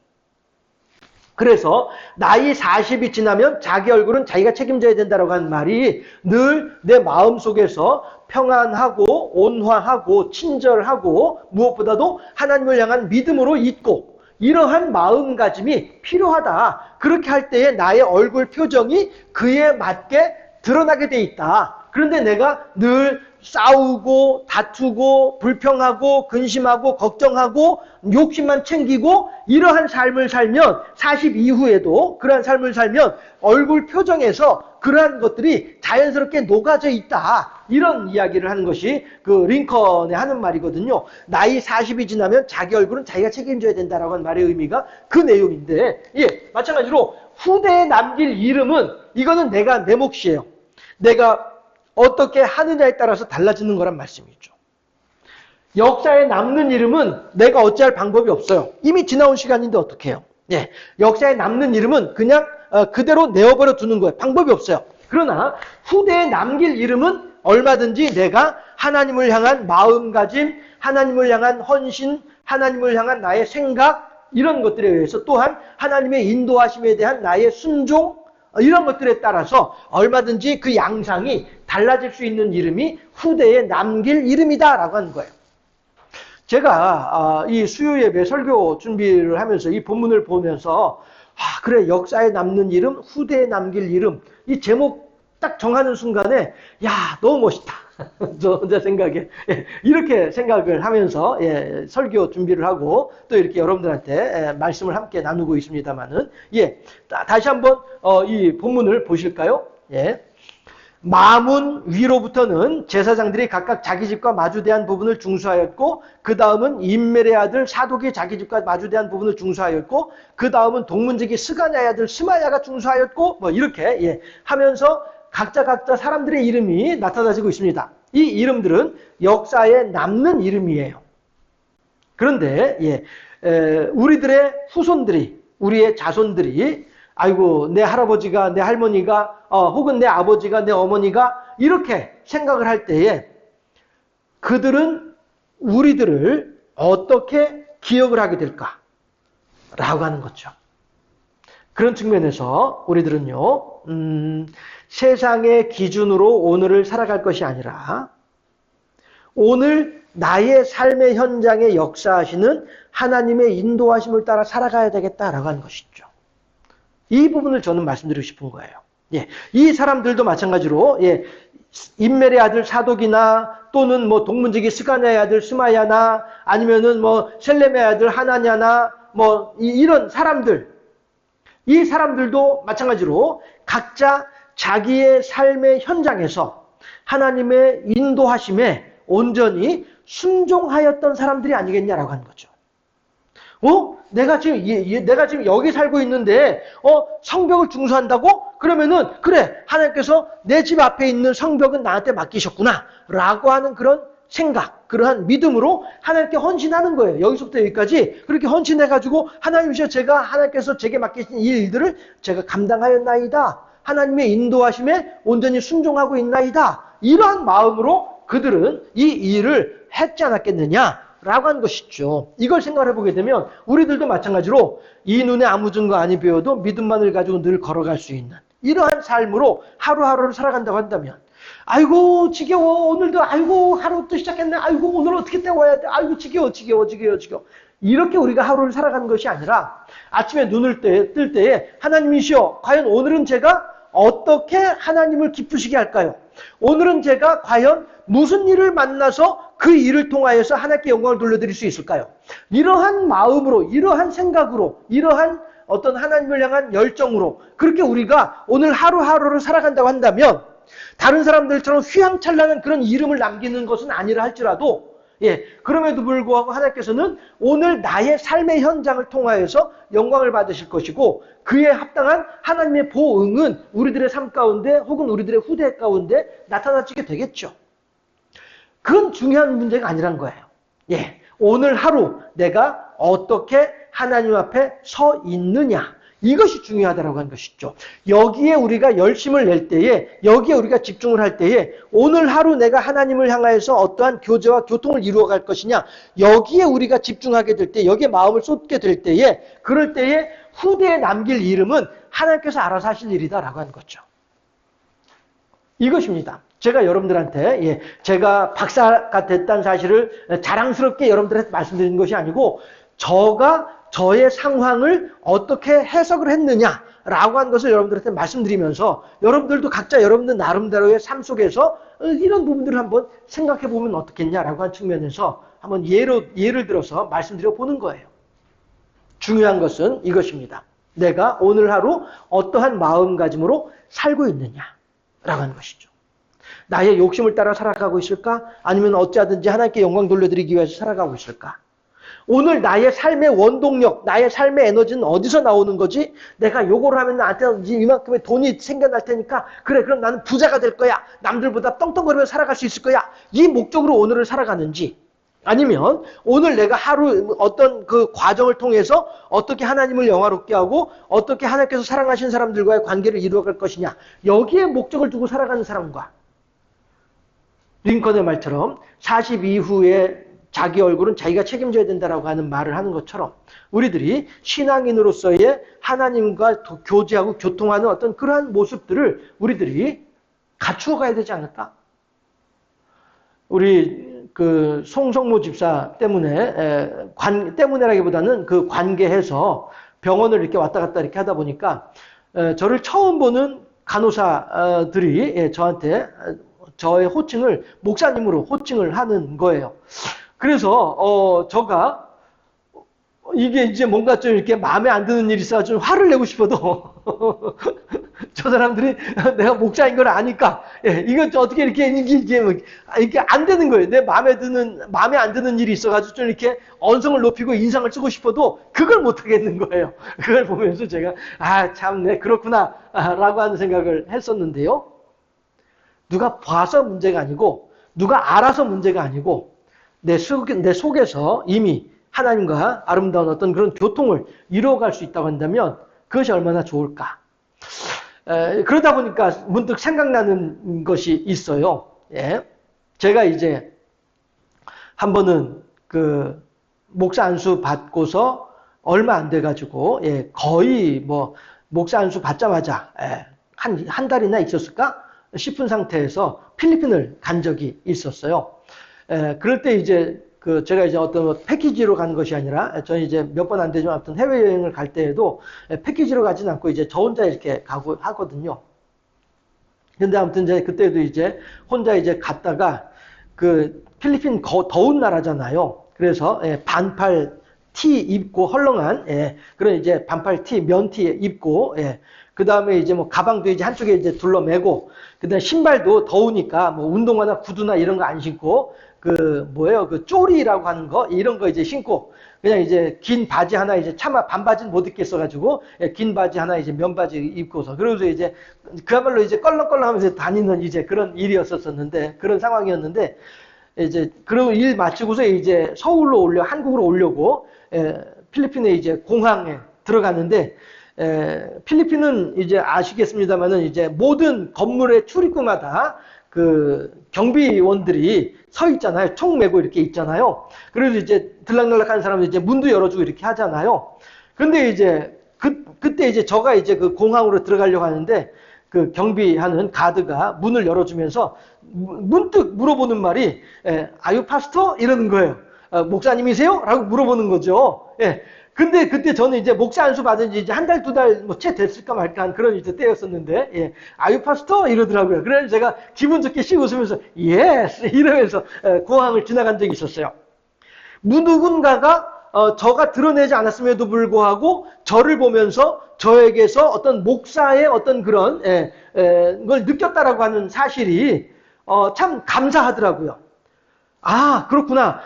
그래서 나이 40이 지나면 자기 얼굴은 자기가 책임져야 된다라고 하는 말이 늘 내 마음속에서 평안하고 온화하고 친절하고 무엇보다도 하나님을 향한 믿음으로 있고 이러한 마음가짐이 필요하다. 그렇게 할 때에 나의 얼굴 표정이 그에 맞게 드러나게 돼 있다. 그런데 내가 늘 싸우고 다투고 불평하고 근심하고 걱정하고 욕심만 챙기고 이러한 삶을 살면 40 이후에도 그러한 삶을 살면 얼굴 표정에서 그러한 것들이 자연스럽게 녹아져 있다. 이런 이야기를 하는 것이 그 링컨의 하는 말이거든요. 나이 40이 지나면 자기 얼굴은 자기가 책임져야 된다라고 하는 말의 의미가 그 내용인데 마찬가지로 후대에 남길 이름은 이거는 내 몫이에요. 내가 어떻게 하느냐에 따라서 달라지는 거란 말씀이죠. 역사에 남는 이름은 내가 어찌할 방법이 없어요. 이미 지나온 시간인데 어떻게 해요? 역사에 남는 이름은 그냥 그대로 내어버려 두는 거예요. 방법이 없어요. 그러나 후대에 남길 이름은 얼마든지 내가 하나님을 향한 마음가짐, 하나님을 향한 헌신, 하나님을 향한 나의 생각 이런 것들에 의해서 또한 하나님의 인도하심에 대한 나의 순종 이런 것들에 따라서 얼마든지 그 양상이 달라질 수 있는 이름이 후대에 남길 이름이다라고 하는 거예요. 제가 이 수요 예배 설교 준비를 하면서 이 본문을 보면서 그래 역사에 남는 이름, 후대에 남길 이름 이 제목 딱 정하는 순간에 너무 멋있다. 저 혼자 생각에 이렇게 생각을 하면서 설교 준비를 하고 또 이렇게 여러분들한테 말씀을 함께 나누고 있습니다만은 다시 한번 이 본문을 보실까요? 마문 위로부터는 제사장들이 각각 자기 집과 마주대한 부분을 중수하였고 그 다음은 임멜의 아들 사독이 자기 집과 마주대한 부분을 중수하였고 그 다음은 동문지기 스가냐의 아들 스마야가 중수하였고 뭐 이렇게 하면서 각자 사람들의 이름이 나타나지고 있습니다. 이 이름들은 역사에 남는 이름이에요. 그런데 우리들의 후손들이 우리의 자손들이 아이고 내 할아버지가 내 할머니가 혹은 내 아버지가 내 어머니가 이렇게 생각을 할 때에 그들은 우리들을 어떻게 기억을 하게 될까? 라고 하는 거죠. 그런 측면에서 우리들은요 세상의 기준으로 오늘을 살아갈 것이 아니라 오늘 나의 삶의 현장에 역사하시는 하나님의 인도하심을 따라 살아가야 되겠다라고 하는 것이죠. 이 부분을 저는 말씀드리고 싶은 거예요. 이 사람들도 마찬가지로 임멜의 아들 사독이나 또는 뭐 동문지기 스가냐의 아들 스마야나 아니면은 뭐 셀렘의 아들 하나냐나 뭐 이런 사람들 이 사람들도 마찬가지로 각자 자기의 삶의 현장에서 하나님의 인도하심에 온전히 순종하였던 사람들이 아니겠냐라고 하는 거죠. 내가 지금 여기 살고 있는데, 성벽을 중수한다고? 그러면은, 그래, 하나님께서 내 집 앞에 있는 성벽은 나한테 맡기셨구나. 라고 하는 그런 생각, 그러한 믿음으로 하나님께 헌신하는 거예요. 여기서부터 여기까지 그렇게 헌신해가지고, 하나님이시여 하나님께서 제게 맡기신 이 일들을 제가 감당하였나이다. 하나님의 인도하심에 온전히 순종하고 있나이다. 이러한 마음으로 그들은 이 일을 했지 않았겠느냐? 라고 하는 것이죠. 이걸 생각을 해보게 되면 우리들도 마찬가지로 이 눈에 아무 증거 아니 배워도 믿음만을 가지고 늘 걸어갈 수 있는 이러한 삶으로 하루하루를 살아간다고 한다면 아이고 지겨워 오늘도 아이고 하루부터 시작했네 아이고 오늘 어떻게 때워야 돼 아이고 지겨워 이렇게 우리가 하루를 살아가는 것이 아니라 아침에 눈을 뜰 때에 하나님이시여 과연 오늘은 제가 어떻게 하나님을 기쁘시게 할까요? 오늘은 제가 과연 무슨 일을 만나서 그 일을 통하여서 하나님께 영광을 돌려드릴 수 있을까요? 이러한 마음으로, 이러한 생각으로, 이러한 어떤 하나님을 향한 열정으로 그렇게 우리가 오늘 하루하루를 살아간다고 한다면 다른 사람들처럼 휘황찬란한 그런 이름을 남기는 것은 아니라 할지라도 그럼에도 불구하고 하나님께서는 오늘 나의 삶의 현장을 통하여서 영광을 받으실 것이고 그에 합당한 하나님의 보응은 우리들의 삶 가운데 혹은 우리들의 후대 가운데 나타나지게 되겠죠. 그건 중요한 문제가 아니란 거예요. 오늘 하루 내가 어떻게 하나님 앞에 서 있느냐 이것이 중요하다라고 하는 것이죠. 여기에 우리가 열심을 낼 때에 여기에 우리가 집중을 할 때에 오늘 하루 내가 하나님을 향하여서 어떠한 교제와 교통을 이루어갈 것이냐 여기에 우리가 집중하게 될 때 여기에 마음을 쏟게 될 때에 그럴 때에 후대에 남길 이름은 하나님께서 알아서 하실 일이다라고 하는 거죠. 이것입니다. 제가 여러분들한테 제가 박사가 됐다는 사실을 자랑스럽게 여러분들한테 말씀드리는 것이 아니고 저의 상황을 어떻게 해석을 했느냐라고 하는 것을 여러분들한테 말씀드리면서 여러분들도 각자 여러분들 나름대로의 삶 속에서 이런 부분들을 한번 생각해 보면 어떻겠냐라고 하는 측면에서 한번 예를 들어서 말씀드려 보는 거예요. 중요한 것은 이것입니다. 내가 오늘 하루 어떠한 마음가짐으로 살고 있느냐라고 하는 것이죠. 나의 욕심을 따라 살아가고 있을까? 아니면 어찌하든지 하나님께 영광 돌려드리기 위해서 살아가고 있을까? 오늘 나의 삶의 원동력, 나의 삶의 에너지는 어디서 나오는 거지? 내가 요거를 하면 나한테 이만큼의 돈이 생겨날 테니까 그래 그럼 나는 부자가 될 거야. 남들보다 떵떵거리면서 살아갈 수 있을 거야. 이 목적으로 오늘을 살아가는지 아니면 오늘 내가 하루 어떤 그 과정을 통해서 어떻게 하나님을 영화롭게 하고 어떻게 하나님께서 사랑하시는 사람들과의 관계를 이루어갈 것이냐 여기에 목적을 두고 살아가는 사람과 링컨의 말처럼 40 이후에 자기 얼굴은 자기가 책임져야 된다라고 하는 말을 하는 것처럼 우리들이 신앙인으로서의 하나님과 교제하고 교통하는 어떤 그러한 모습들을 우리들이 갖추어 가야 되지 않을까? 우리 그 송성모 집사 때문에라기보다는 그 관계해서 병원을 이렇게 왔다 갔다 이렇게 하다 보니까 저를 처음 보는 간호사들이 저한테 저의 호칭을 목사님으로 호칭을 하는 거예요. 그래서 저가 이게 이제 뭔가 좀 이렇게 마음에 안 드는 일이 있어 좀 화를 내고 싶어도 저 사람들이 내가 목사인 걸 아니까 이거 어떻게 이게 안 되는 거예요. 내 마음에 안 드는 일이 있어가지고 좀 이렇게 언성을 높이고 인상을 쓰고 싶어도 그걸 못 하겠는 거예요. 그걸 보면서 제가 참 그렇구나라고 하는 생각을 했었는데요. 누가 봐서 문제가 아니고 누가 알아서 문제가 아니고 내 속에서 이미 하나님과 아름다운 어떤 그런 교통을 이루어갈 수 있다고 한다면 그것이 얼마나 좋을까. 그러다 보니까 문득 생각나는 것이 있어요. 제가 이제 한 번은 그 목사 안수 받고서 얼마 안 돼가지고 거의 뭐 목사 안수 받자마자 한 달이나 있었을까 싶은 상태에서 필리핀을 간 적이 있었어요. 그럴 때 이제 제가 이제 어떤 패키지로 간 것이 아니라 저는 이제 몇 번 안 되지만 아무튼 해외여행을 갈 때에도 패키지로 가진 않고 이제 저 혼자 이렇게 가고 하거든요. 근데 아무튼 이제 그때도 이제 혼자 이제 갔다가 그 필리핀 더운 나라잖아요. 그래서 반팔 티 입고 헐렁한 그런 이제 반팔 티, 면티 입고 그 다음에 이제 뭐 가방도 이제 한쪽에 이제 둘러매고 그다음에 신발도 더우니까 뭐 운동화나 구두나 이런 거 안 신고 그 쪼리라고 하는 거 이런 거 이제 신고 그냥 이제 긴 바지 하나 이제 차마 반바지는 못 입겠어가지고 긴 바지 하나 이제 면바지 입고서 그러면서 이제 그야말로 이제 껄렁껄렁하면서 다니는 이제 그런 일이었었는데 그런 상황이었는데 이제 그리고 일 마치고서 이제 서울로 한국으로 오려고 필리핀에 이제 공항에 들어갔는데 필리핀은 이제 아시겠습니다만은 이제 모든 건물의 출입구마다 그 경비원들이 서 있잖아요. 총 메고 이렇게 있잖아요. 그래서 이제 들락날락하는 사람들 이제 문도 열어주고 이렇게 하잖아요. 근데 이제 그때 이제 저가 이제 그 공항으로 들어가려고 하는데 그 경비하는 가드가 문을 열어주면서 문득 물어보는 말이 아유 파스터 이러는 거예요. 목사님이세요? 라고 물어보는 거죠. 예. 근데 그때 저는 이제 목사 안수 받은 지 이제 한 달, 두 달 뭐 채 됐을까 말까 한 그런 이제 때였었는데, 예. 아유, 파스터? 이러더라고요. 그래서 제가 기분 좋게 씩 웃으면서, 예스! 이러면서 공항을 지나간 적이 있었어요. 누군가가 저가 드러내지 않았음에도 불구하고 저를 보면서 저에게서 어떤 목사의 어떤 그런 걸 느꼈다라고 하는 사실이 참 감사하더라고요. 아, 그렇구나.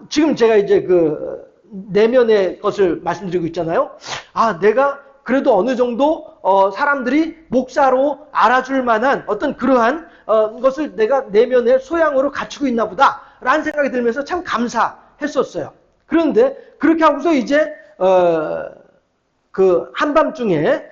지금 제가 이제 그 내면의 것을 말씀드리고 있잖아요. 아, 내가 그래도 어느 정도 사람들이 목사로 알아줄 만한 어떤 그러한 것을 내가 내면의 소양으로 갖추고 있나 보다 라는 생각이 들면서 참 감사했었어요. 그런데 그렇게 하고서 이제 그 한밤중에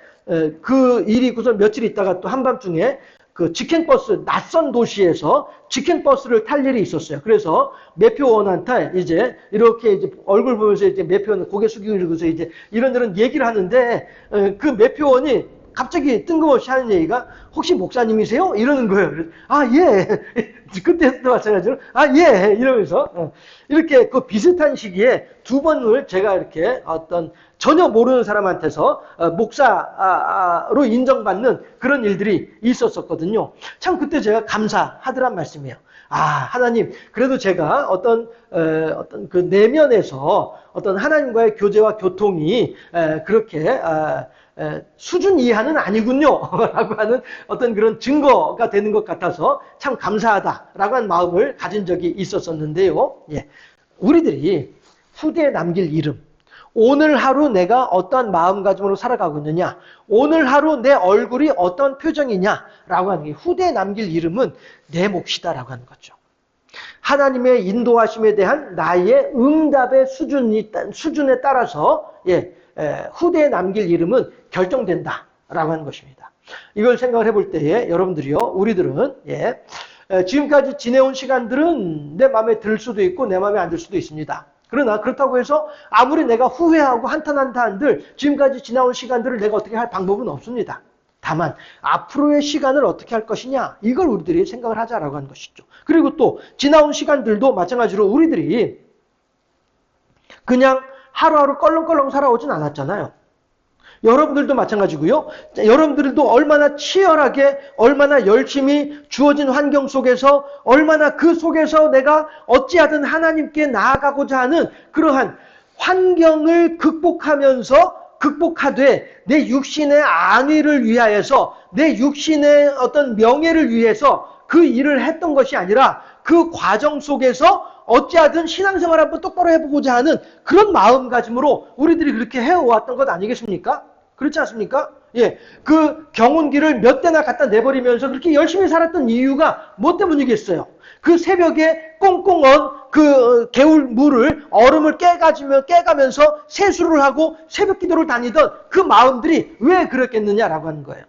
그 일이 있고서 며칠 있다가 또 한밤중에 그 직행버스, 낯선 도시에서 직행버스를 탈 일이 있었어요. 그래서 매표원한테 이제 이렇게 이제 얼굴 보면서 이제 매표원 고개 숙이고서 이제 이런저런 얘기를 하는데 그 매표원이 갑자기 뜬금없이 하는 얘기가 혹시 목사님이세요? 이러는 거예요. 아, 예. 그때도 마찬가지로 아, 예. 이러면서 이렇게 그 비슷한 시기에 두 번을 제가 이렇게 어떤 전혀 모르는 사람한테서 목사로 인정받는 그런 일들이 있었었거든요. 참 그때 제가 감사하더란 말씀이에요. 아, 하나님, 그래도 제가 어떤 그 내면에서 어떤 하나님과의 교제와 교통이 그렇게 수준 이하는 아니군요. 라고 하는 어떤 그런 증거가 되는 것 같아서 참 감사하다라고 하는 마음을 가진 적이 있었었는데요. 예. 우리들이 후대에 남길 이름, 오늘 하루 내가 어떤 마음가짐으로 살아가고 있느냐, 오늘 하루 내 얼굴이 어떤 표정이냐라고 하는 게 후대에 남길 이름은 내 몫이다라고 하는 거죠. 하나님의 인도하심에 대한 나의 응답의 수준에 따라서 후대에 남길 이름은 결정된다라고 하는 것입니다. 이걸 생각을 해볼 때에 여러분들이요, 우리들은 지금까지 지내온 시간들은 내 마음에 들 수도 있고 내 마음에 안 들 수도 있습니다. 그러나 그렇다고 해서 아무리 내가 후회하고 한탄한다 한들 지금까지 지나온 시간들을 내가 어떻게 할 방법은 없습니다. 다만 앞으로의 시간을 어떻게 할 것이냐, 이걸 우리들이 생각을 하자라고 하는 것이죠. 그리고 또 지나온 시간들도 마찬가지로 우리들이 그냥 하루하루 껄렁껄렁 살아오진 않았잖아요. 여러분들도 마찬가지고요. 여러분들도 얼마나 치열하게, 얼마나 열심히 주어진 환경 속에서, 얼마나 그 속에서 내가 어찌하든 하나님께 나아가고자 하는 그러한 환경을 극복하되 내 육신의 안위를 위하여서, 내 육신의 어떤 명예를 위해서 그 일을 했던 것이 아니라 그 과정 속에서 어찌하든 신앙생활 한번 똑바로 해보고자 하는 그런 마음가짐으로 우리들이 그렇게 해왔던 것 아니겠습니까? 그렇지 않습니까? 예, 그 경운기를 몇 대나 갖다 내버리면서 그렇게 열심히 살았던 이유가 뭐 때문이겠어요? 그 새벽에 꽁꽁 언 그 개울 물을, 얼음을 깨가면서 세수를 하고 새벽 기도를 다니던 그 마음들이 왜 그랬겠느냐라고 하는 거예요.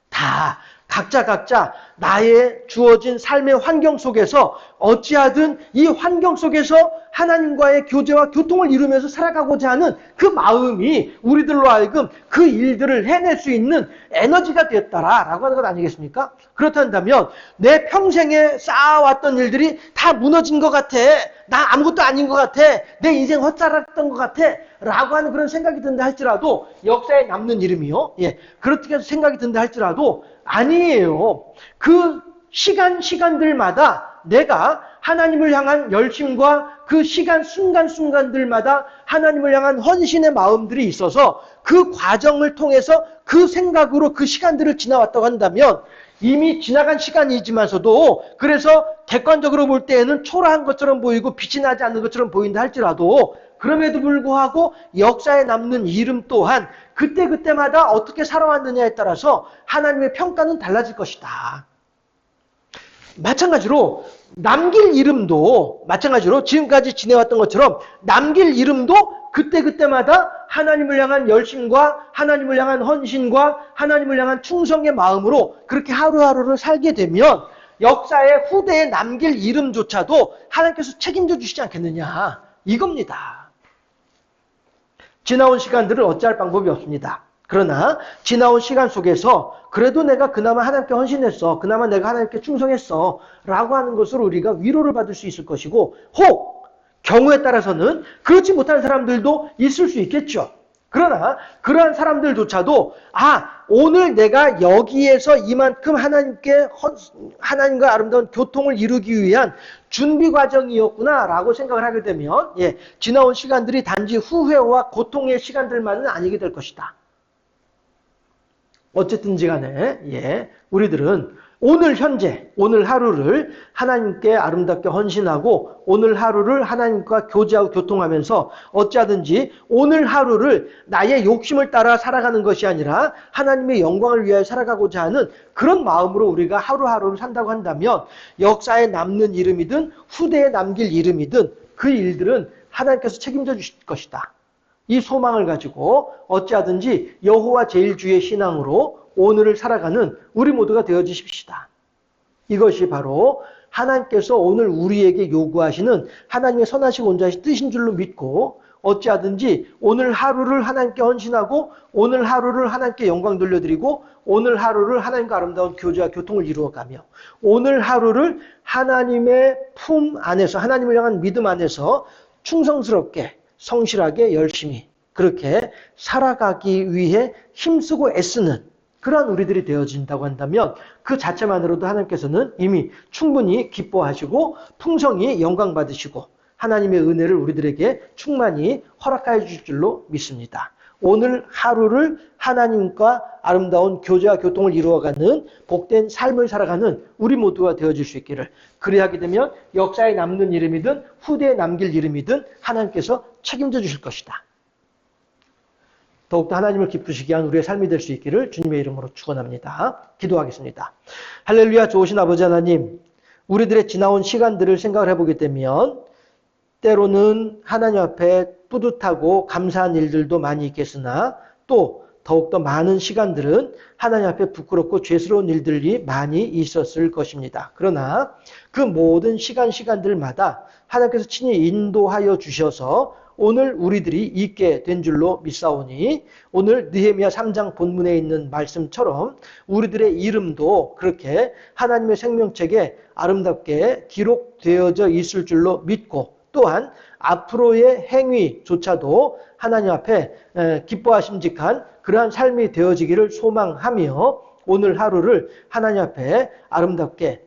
다 각자 나의 주어진 삶의 환경 속에서 어찌하든 이 환경 속에서 하나님과의 교제와 교통을 이루면서 살아가고자 하는 그 마음이 우리들로 하여금 그 일들을 해낼 수 있는 에너지가 되었다라고 하는 것 아니겠습니까? 그렇다면 내 평생에 쌓아왔던 일들이 다 무너진 것 같아, 나 아무것도 아닌 것 같아, 내 인생 헛살았던 것 같아 라고 하는 그런 생각이 든다 할지라도, 역사에 남는 이름이요, 그렇게 생각이 든다 할지라도 아니에요. 그 시간들마다 내가 하나님을 향한 열심과 그 순간순간들마다 하나님을 향한 헌신의 마음들이 있어서 그 과정을 통해서 그 생각으로 그 시간들을 지나왔다고 한다면 이미 지나간 시간이지만서도, 그래서 객관적으로 볼 때에는 초라한 것처럼 보이고 빛이 나지 않는 것처럼 보인다 할지라도 그럼에도 불구하고 역사에 남는 이름 또한 그때그때마다 어떻게 살아왔느냐에 따라서 하나님의 평가는 달라질 것이다. 마찬가지로 남길 이름도 마찬가지로 지금까지 지내왔던 것처럼 남길 이름도 그때그때마다 하나님을 향한 열심과 하나님을 향한 헌신과 하나님을 향한 충성의 마음으로 그렇게 하루하루를 살게 되면 역사의 후대에 남길 이름조차도 하나님께서 책임져 주시지 않겠느냐 이겁니다. 지나온 시간들을 어찌할 방법이 없습니다. 그러나 지나온 시간 속에서 그래도 내가 그나마 하나님께 헌신했어. 그나마 내가 하나님께 충성했어. 라고 하는 것으로 우리가 위로를 받을 수 있을 것이고 혹 경우에 따라서는 그렇지 못한 사람들도 있을 수 있겠죠. 그러나 그러한 사람들조차도 오늘 내가 여기에서 이만큼 하나님과 아름다운 교통을 이루기 위한 준비 과정이었구나 라고 생각을 하게 되면 지나온 시간들이 단지 후회와 고통의 시간들만은 아니게 될 것이다. 어쨌든지 간에 우리들은 오늘 현재, 오늘 하루를 하나님께 아름답게 헌신하고 오늘 하루를 하나님과 교제하고 교통하면서 어찌하든지 오늘 하루를 나의 욕심을 따라 살아가는 것이 아니라 하나님의 영광을 위하여 살아가고자 하는 그런 마음으로 우리가 하루하루를 산다고 한다면 역사에 남는 이름이든 후대에 남길 이름이든 그 일들은 하나님께서 책임져 주실 것이다. 이 소망을 가지고 어찌하든지 여호와 제일주의 신앙으로 오늘을 살아가는 우리 모두가 되어주십시다. 이것이 바로 하나님께서 오늘 우리에게 요구하시는 하나님의 선하시고 온전하신 뜻인 줄로 믿고 어찌하든지 오늘 하루를 하나님께 헌신하고 오늘 하루를 하나님께 영광 돌려드리고 오늘 하루를 하나님과 아름다운 교제와 교통을 이루어가며 오늘 하루를 하나님의 품 안에서 하나님을 향한 믿음 안에서 충성스럽게 성실하게 열심히 그렇게 살아가기 위해 힘쓰고 애쓰는 그러한 우리들이 되어진다고 한다면 그 자체만으로도 하나님께서는 이미 충분히 기뻐하시고 풍성히 영광 받으시고 하나님의 은혜를 우리들에게 충만히 허락하여 주실 줄로 믿습니다. 오늘 하루를 하나님과 아름다운 교제와 교통을 이루어가는 복된 삶을 살아가는 우리 모두가 되어질 수 있기를 그리 하게 되면 역사에 남는 이름이든 후대에 남길 이름이든 하나님께서 책임져 주실 것이다. 더욱더 하나님을 기쁘시게 한 우리의 삶이 될 수 있기를 주님의 이름으로 축원합니다. 기도하겠습니다. 할렐루야. 좋으신 아버지 하나님, 우리들의 지나온 시간들을 생각을 해보게 되면 때로는 하나님 앞에 뿌듯하고 감사한 일들도 많이 있겠으나 또 더욱더 많은 시간들은 하나님 앞에 부끄럽고 죄스러운 일들이 많이 있었을 것입니다. 그러나 그 모든 시간들마다 하나님께서 친히 인도하여 주셔서 오늘 우리들이 있게 된 줄로 믿사오니 오늘 느헤미야 3장 본문에 있는 말씀처럼 우리들의 이름도 그렇게 하나님의 생명책에 아름답게 기록되어져 있을 줄로 믿고 또한 앞으로의 행위조차도 하나님 앞에 기뻐하심직한 그러한 삶이 되어지기를 소망하며 오늘 하루를 하나님 앞에 아름답게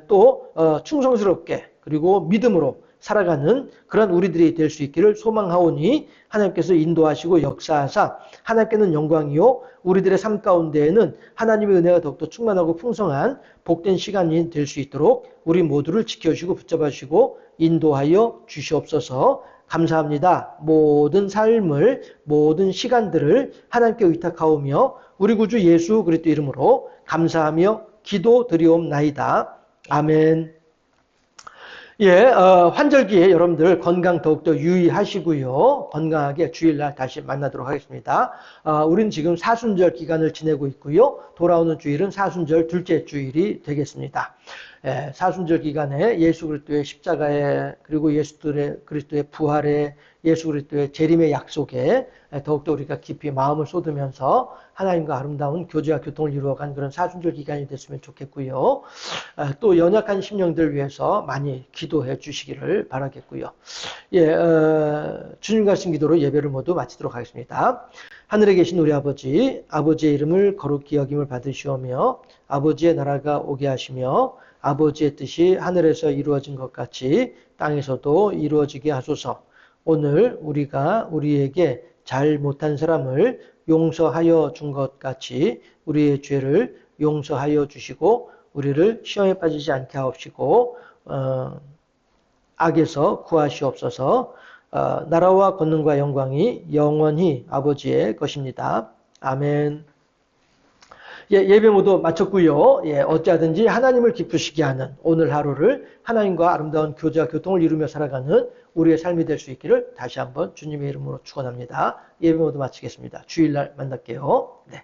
또 충성스럽게 그리고 믿음으로 살아가는 그런 우리들이 될 수 있기를 소망하오니 하나님께서 인도하시고 역사하사 하나님께는 영광이요 우리들의 삶 가운데에는 하나님의 은혜가 더욱더 충만하고 풍성한 복된 시간이 될 수 있도록 우리 모두를 지켜주시고 붙잡아 주시고 인도하여 주시옵소서. 감사합니다. 모든 삶을 모든 시간들을 하나님께 의탁하오며 우리 구주 예수 그리스도 이름으로 감사하며 기도드리옵나이다. 아멘. 환절기에 여러분들 건강 더욱더 유의하시고요. 건강하게 주일날 다시 만나도록 하겠습니다. 우리는 지금 사순절 기간을 지내고 있고요. 돌아오는 주일은 사순절 둘째 주일이 되겠습니다. 사순절 기간에 예수 그리스도의 십자가에 그리고 예수 그리스도의 부활에 예수 그리스도의 재림의 약속에 더욱더 우리가 깊이 마음을 쏟으면서 하나님과 아름다운 교제와 교통을 이루어간 그런 사순절 기간이 됐으면 좋겠고요. 또 연약한 심령들 위해서 많이 기도해 주시기를 바라겠고요. 주님과 하신 기도로 예배를 모두 마치도록 하겠습니다. 하늘에 계신 우리 아버지, 아버지의 이름을 거룩히 여김을 받으시오며 아버지의 나라가 오게 하시며 아버지의 뜻이 하늘에서 이루어진 것 같이 땅에서도 이루어지게 하소서. 오늘 우리가 우리에게 잘 못한 사람을 용서하여 준 것 같이 우리의 죄를 용서하여 주시고 우리를 시험에 빠지지 않게 하옵시고 악에서 구하시옵소서. 나라와 권능과 영광이 영원히 아버지의 것입니다. 아멘. 예배 모두 마쳤고요. 어찌하든지 하나님을 기쁘시게 하는 오늘 하루를 하나님과 아름다운 교제와 교통을 이루며 살아가는 우리의 삶이 될 수 있기를 다시 한번 주님의 이름으로 축원합니다. 예배 모두 마치겠습니다. 주일날 만날게요. 네.